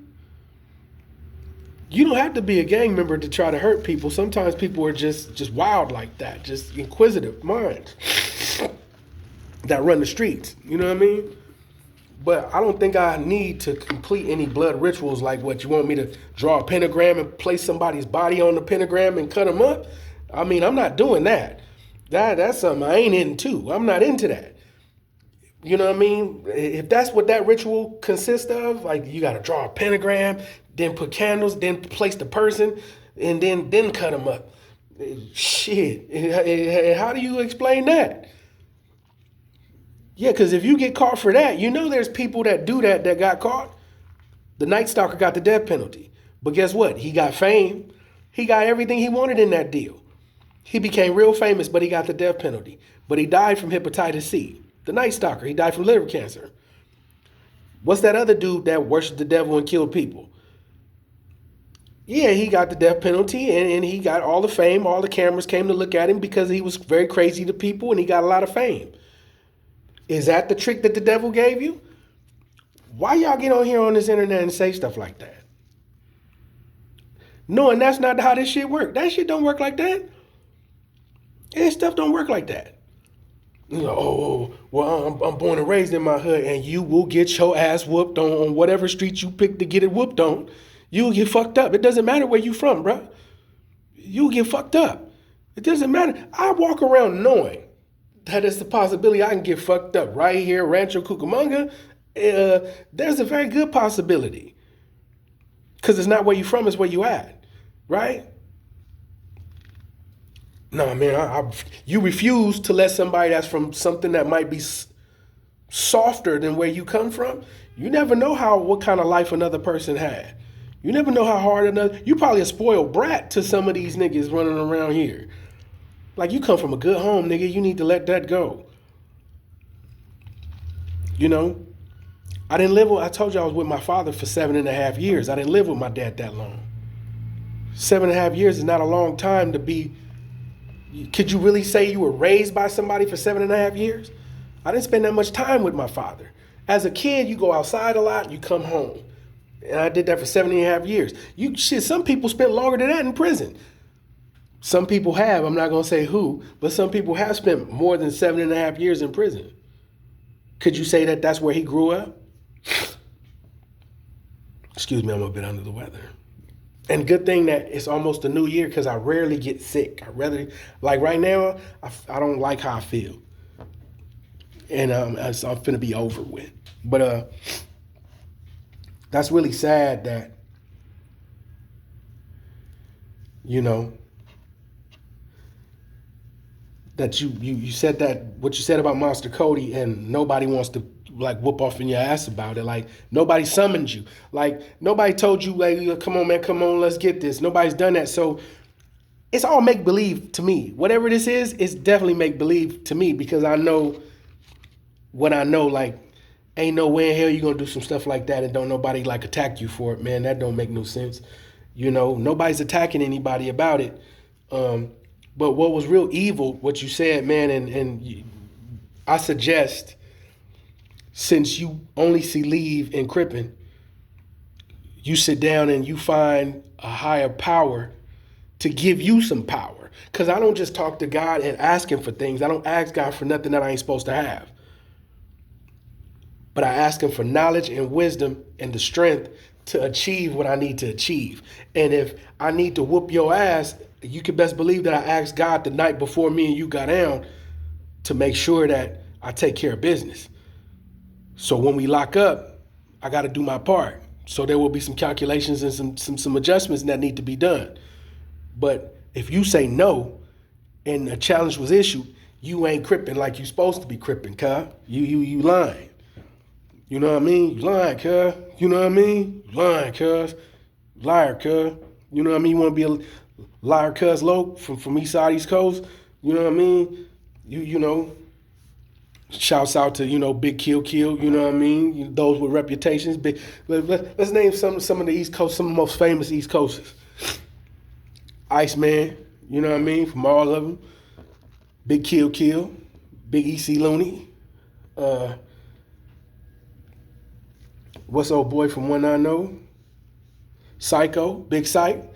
You don't have to be a gang member to try to hurt people. Sometimes people are just wild like that, just inquisitive minds that run the streets. You know what I mean? But I don't think I need to complete any blood rituals like what you want me to draw a pentagram and place somebody's body on the pentagram and cut them up. I mean, I'm not doing that. That's something I ain't into. I'm not into that. You know what I mean? If that's what that ritual consists of, like you got to draw a pentagram, then put candles, then place the person, and then cut them up. Shit. How do you explain that? Yeah, because if you get caught for that, you know there's people that do that got caught. The Night Stalker got the death penalty. But guess what? He got fame. He got everything he wanted in that deal. He became real famous, but he got the death penalty. But he died from hepatitis C. The Night Stalker, he died from liver cancer. What's that other dude that worshiped the devil and killed people? Yeah, he got the death penalty and he got all the fame. All the cameras came to look at him because he was very crazy to people and he got a lot of fame. Is that the trick that the devil gave you? Why y'all get on here on this internet and say stuff like that? Knowing that's not how this shit works. That shit don't work like that. And stuff don't work like that. You know, well, I'm born and raised in my hood and you will get your ass whooped on whatever street you pick to get it whooped on. You'll get fucked up. It doesn't matter where you from, bro. You'll get fucked up. It doesn't matter. I walk around knowing that it's a possibility I can get fucked up right here, Rancho Cucamonga. There's a very good possibility. Because it's not where you from, it's where you at. Right? No, man, you refuse to let somebody that's from something that might be softer than where you come from. You never know what kind of life another person had. You never know how hard another. You probably a spoiled brat to some of these niggas running around here. Like, you come from a good home, nigga. You need to let that go. You know? I told you I was with my father for 7.5 years. I didn't live with my dad that long. 7.5 years is not a long time to be. Could you really say you were raised by somebody for 7.5 years? I didn't spend that much time with my father. As a kid, you go outside a lot, you come home. And I did that for 7.5 years. Some people spent longer than that in prison. Some people have, I'm not gonna say who, but some people have spent more than 7.5 years in prison. Could you say that that's where he grew up? Excuse me, I'm a bit under the weather. And good thing that it's almost a new year because I rarely get sick. Like right now, I don't like how I feel. And I'm finna be over with. But that's really sad that, you know, that you said that, what you said about Monster Cody, and nobody wants to like whoop off in your ass about it. Like, nobody summoned you. Like, nobody told you, like, come on, man, come on, let's get this. Nobody's done that. So it's all make-believe to me. Whatever this is, it's definitely make-believe to me because I know what I know. Like, ain't no way in hell you gonna do some stuff like that and don't nobody like attack you for it, man. That don't make no sense. You know, nobody's attacking anybody about it. But what was real evil, what you said, man, and I suggest, since you only see leave in Crippin, you sit down and you find a higher power to give you some power. Because I don't just talk to God and ask him for things. I don't ask God for nothing that I ain't supposed to have. But I ask him for knowledge and wisdom and the strength to achieve what I need to achieve. And if I need to whoop your ass, you can best believe that I asked God the night before me and you got down to make sure that I take care of business. So when we lock up, I got to do my part. So there will be some calculations and some adjustments that need to be done. But if you say no and a challenge was issued, you ain't crippin' like you supposed to be crippin', cuz. You lying. You know what I mean? You lying, cuz. You know what I mean? You lying, cuz. Liar, cuz. You know what I mean? You want to be a liar, cuz, low from East Side, East Coast. You know what I mean? You know. Shouts out to, you know, Big Kill, you know what I mean? Those with reputations. Let's name some of the East Coast, some of the most famous East Coasters. Iceman, you know what I mean? From all of them. Big Kill, Big E.C. Looney. What's old boy from 190? Psycho, Big Psycho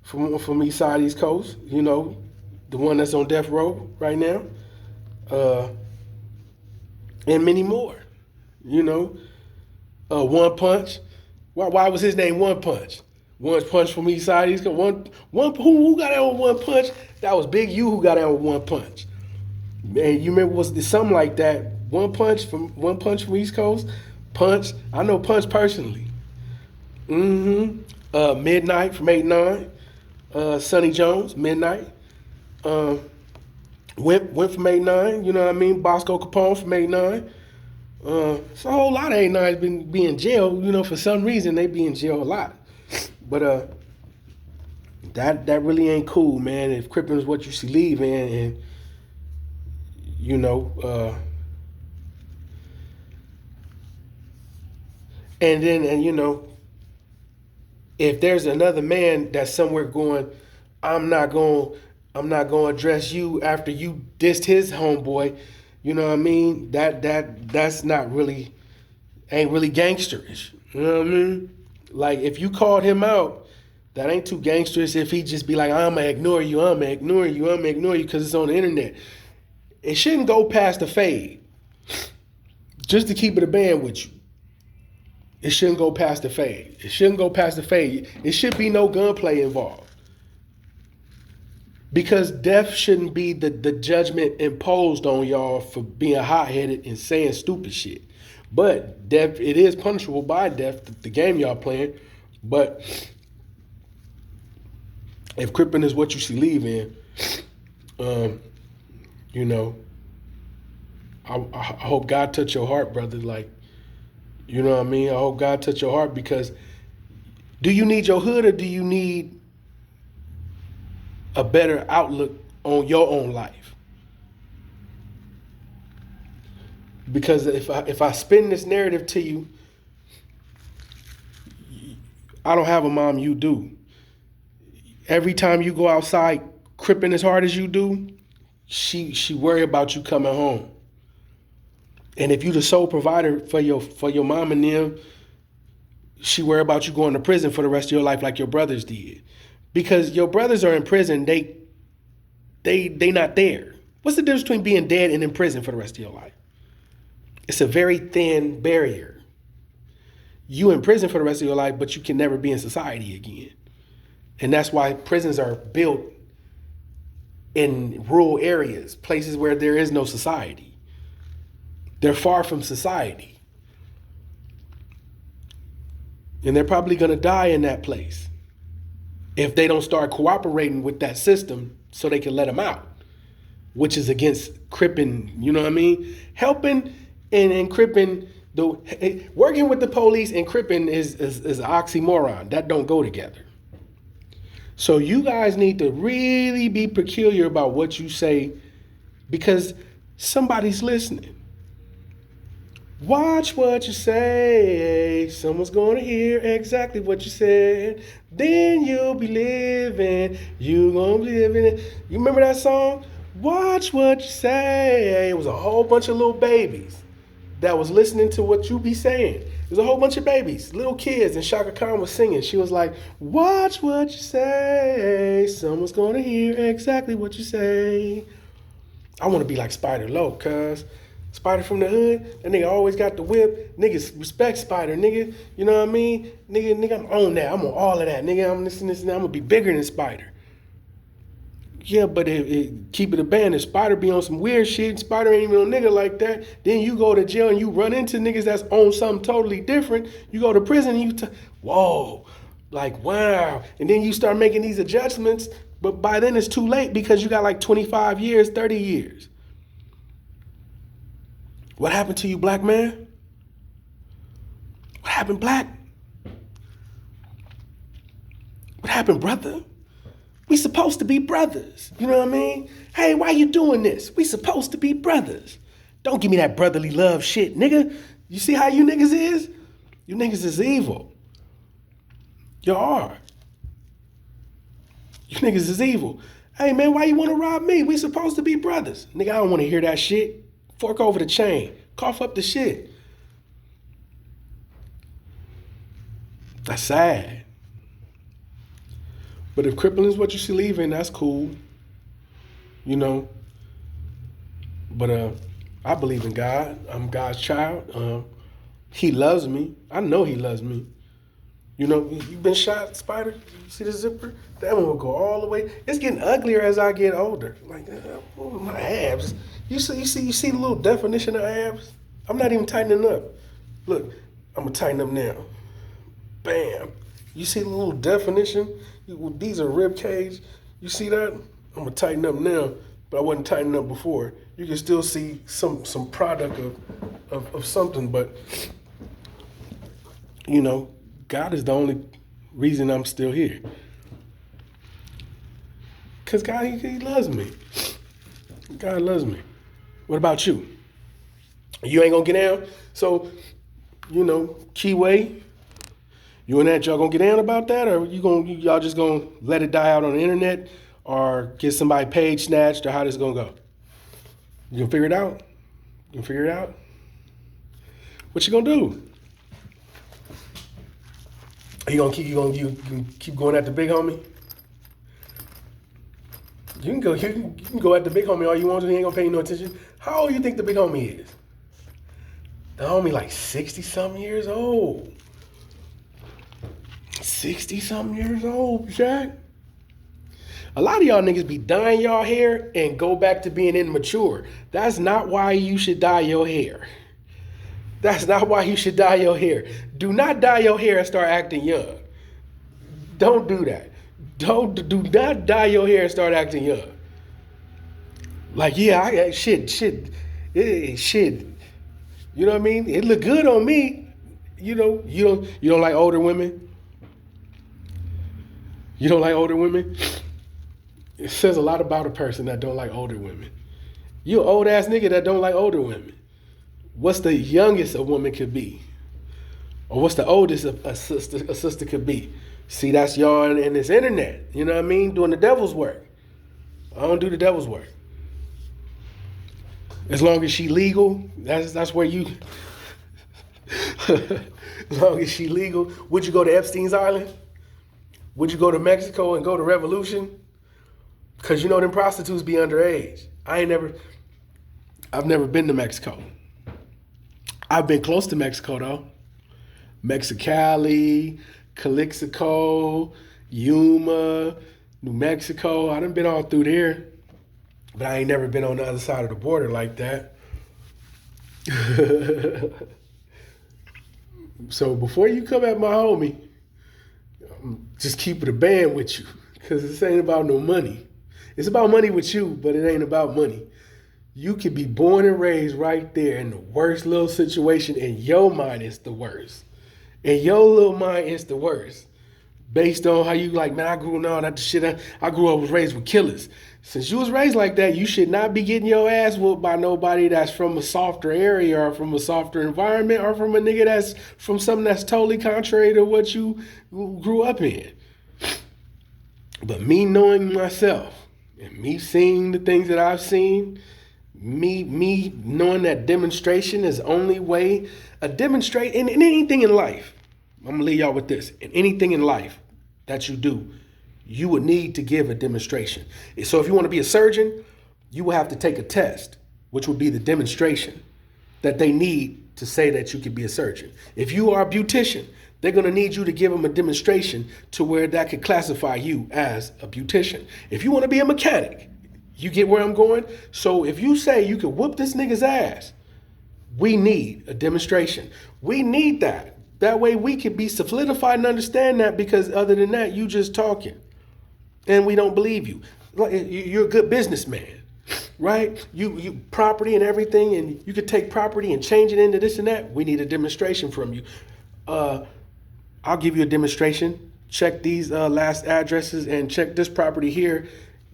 from East Side, East Coast. You know, the one that's on death row right now. And many more, you know. One Punch. Why was his name One Punch? One Punch from East Side. He's got one. Who got out with One Punch? That was Big U who got out with One Punch. Man, you remember was there something like that? One Punch from East Coast. Punch. I know Punch personally. Midnight from 8-9. Sonny Jones. Midnight. Went from 8-9, you know what I mean? Bosco Capone from 8-9. So a whole lot of 8-9s be in jail, you know, for some reason they be in jail a lot. But that really ain't cool, man. If Crippin' is what you see leave in, and you know, and you know, if there's another man that's somewhere going, I'm not going to address you after you dissed his homeboy. You know what I mean? That's not really, ain't really gangsterish. You know what I mean? Like, if you called him out, that ain't too gangsterish if he just be like, I'm going to ignore you because it's on the internet. It shouldn't go past the fade. Just to keep it a band with you. It shouldn't go past the fade. It should be no gunplay involved. Because death shouldn't be the judgment imposed on y'all for being hot-headed and saying stupid shit. But death, it is punishable by death, the game y'all playing. But if Crippin' is what you see leave in, you know, I hope God touch your heart, brother. Like, You know what I mean? I hope God touch your heart, because do you need your hood, or do you need a better outlook on your own life? Because if I spin this narrative to you, I don't have a mom, you do. Every time you go outside cripping as hard as you do, she worry about you coming home. And if you the sole provider for your mom and them, she worry about you going to prison for the rest of your life like your brothers did. Because your brothers are in prison, they not there. What's the difference between being dead and in prison for the rest of your life? It's a very thin barrier. You in prison for the rest of your life, but you can never be in society again. And that's why prisons are built in rural areas, places where there is no society. They're far from society. And they're probably going to die in that place if they don't start cooperating with that system so they can let them out, which is against cripping, you know what I mean? Helping and cripping, working with the police and cripping is an oxymoron. That don't go together. So you guys need to really be peculiar about what you say, because somebody's listening. Watch what you say. Someone's going to hear exactly what you said. Then you'll be living. You're going to be living. You remember that song? Watch what you say. It was a whole bunch of little babies that was listening to what you be saying. There's a whole bunch of babies, little kids, and Shaka Khan was singing. She was like, watch what you say. Someone's going to hear exactly what you say. I want to be like Spider Low, cuz. Spider from the hood, that nigga always got the whip. Niggas respect Spider, nigga. You know what I mean? Nigga, I'm on that. I'm on all of that. Nigga, I'm this and this and that. I'm going to be bigger than Spider. Yeah, but keep it a band. If Spider be on some weird shit, Spider ain't even no nigga like that, then you go to jail and you run into niggas that's on something totally different. You go to prison and whoa, like, wow. And then you start making these adjustments, but by then it's too late because you got like 25 years, 30 years. What happened to you, black man? What happened, black? What happened, brother? We supposed to be brothers. You know what I mean? Hey, why you doing this? We supposed to be brothers. Don't give me that brotherly love shit, nigga. You see how you niggas is? You niggas is evil. You are. You niggas is evil. Hey, man, why you want to rob me? We supposed to be brothers. Nigga, I don't want to hear that shit. Fork over the chain. Cough up the shit. That's sad. But if crippling is what you should leave in, that's cool. You know. But I believe in God. I'm God's child. He loves me. I know he loves me. You know, you been shot, Spider? You see the zipper? That one will go all the way. It's getting uglier as I get older. Like, my abs. You see the little definition of abs? I'm not even tightening up. Look, I'm gonna tighten up now. Bam. You see the little definition? These are rib cage. You see that? I'm gonna tighten up now, but I wasn't tightening up before. You can still see some product of something, but you know, God is the only reason I'm still here. Cause God, he loves me. God loves me. What about you? You ain't gonna get down? So, you know, Keyway, you and that, y'all gonna get down about that? Or y'all just gonna let it die out on the internet? Or get somebody page snatched? Or how this gonna go? You can figure it out? You can figure it out? What you gonna do? You can keep going at the big homie? You can go at the big homie all you want to. He ain't gonna pay you no attention. How old you think the big homie is? The homie like 60-something years old. 60-something years old, Jack. A lot of y'all niggas be dyeing y'all hair and go back to being immature. That's not why you should dye your hair. That's not why you should dye your hair. Do not dye your hair and start acting young. Don't do that. Do not dye your hair and start acting young. Like, shit. You know what I mean? It look good on me. you don't like older women. You don't like older women. It says a lot about a person that don't like older women. You an old ass nigga that don't like older women. What's the youngest a woman could be? Or what's the oldest a sister could be? See, that's y'all in this internet. You know what I mean? Doing the devil's work. I don't do the devil's work. As long as she legal, that's where you. As long as she legal, would you go to Epstein's Island? Would you go to Mexico and go to Revolution? Because you know them prostitutes be underage. I've never been to Mexico. I've been close to Mexico though. Mexicali, Calixico, Yuma, New Mexico. I done been all through there. But I ain't never been on the other side of the border like that. So before you come at my homie, just keep it a band with you. Because this ain't about no money. It's about money with you, but it ain't about money. You could be born and raised right there in the worst little situation, and your mind is the worst. And your little mind is the worst. Based on how you like, man, I grew up, that shit. I grew up, was raised with killers. Since you was raised like that, you should not be getting your ass whooped by nobody that's from a softer area or from a softer environment or from a nigga that's from something that's totally contrary to what you grew up in. But me knowing myself and me seeing the things that I've seen, me knowing that demonstration is the only way, in anything in life, I'm gonna leave y'all with this, in anything in life that you do, you would need to give a demonstration. So if you want to be a surgeon, you will have to take a test, which would be the demonstration that they need to say that you could be a surgeon. If you are a beautician, they're going to need you to give them a demonstration to where that could classify you as a beautician. If you want to be a mechanic, you get where I'm going? So if you say you could whoop this nigga's ass, we need a demonstration. We need that. That way we can be solidified and understand that, because other than that, you just talking. And we don't believe you. You're a good businessman, right? You property and everything, and you could take property and change it into this and that. We need a demonstration from you. I'll give you a demonstration. Check these last addresses and check this property here.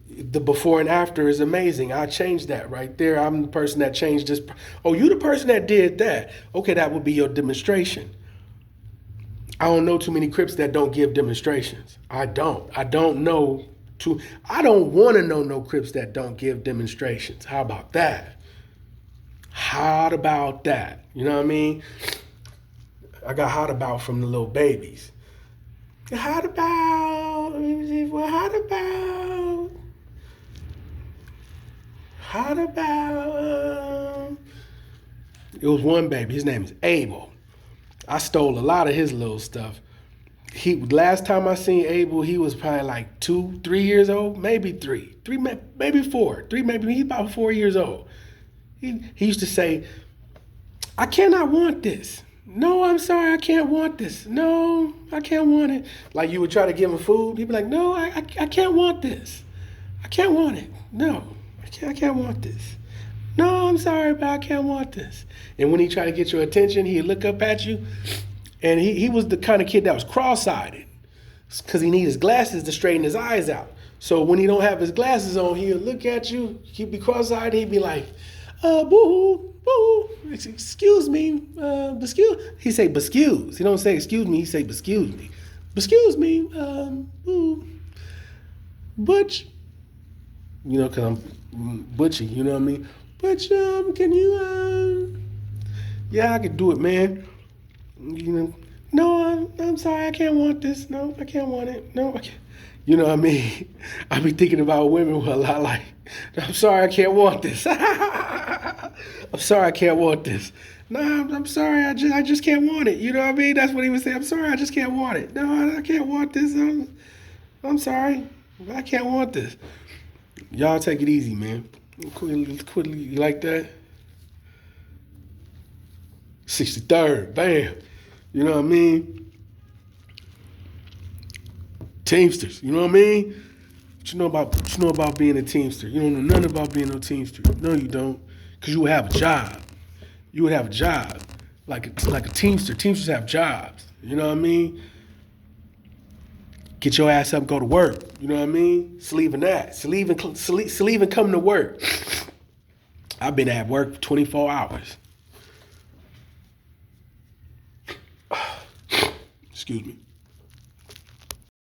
The before and after is amazing. I changed that right there. I'm the person that changed this. Oh, you the person that did that. Okay, that would be your demonstration. I don't know too many Crips that don't give demonstrations. I don't know I don't want to know no Crips that don't give demonstrations. How about that? You know what I mean? I got hot about from the little babies. Hot about. It was one baby. His name is Abel. I stole a lot of his little stuff. Last time I seen Abel, he was probably like 2, 3 years old, maybe 3, maybe 4, he's about 4 years old. He used to say, I cannot want this. No, I'm sorry, I can't want this. No, I can't want it. Like you would try to give him food, he'd be like, no, I can't want this. I can't want it. No, I can't want this. No, I'm sorry, but I can't want this. And when he tried to get your attention, he'd look up at you. And he was the kind of kid that was cross-eyed because he needs his glasses to straighten his eyes out. So when he don't have his glasses on, he'll look at you, he'd be cross-eyed, he'd be like, boo-hoo, boo, excuse me, excuse. He say, excuse. He don't say excuse me, he say, excuse me. Excuse me, boo, butch. You know, because I'm butchy, you know what I mean? Butch, can you, yeah, I could do it, man. You know, no, I'm sorry, I can't want this. No, I can't want it. No, I can't. You know what I mean? I be thinking about women a lot like, I'm sorry, I can't want this. I'm sorry, I can't want this. No, I'm sorry, I just can't want it. You know what I mean? That's what he would say. I'm sorry, I just can't want it. No, I can't want this. I'm sorry, I can't want this. Y'all take it easy, man. Quit, you like that? 63rd, bam. You know what I mean? Teamsters, you know what I mean? What you know about being a Teamster? You don't know nothing about being a Teamster. No, you don't. Because you would have a job. You would have a job. like a teamster. Teamsters have jobs. You know what I mean? Get your ass up and go to work. You know what I mean? Sleeving that. Sleeving coming to work. I've been at work for 24 hours. Excuse me.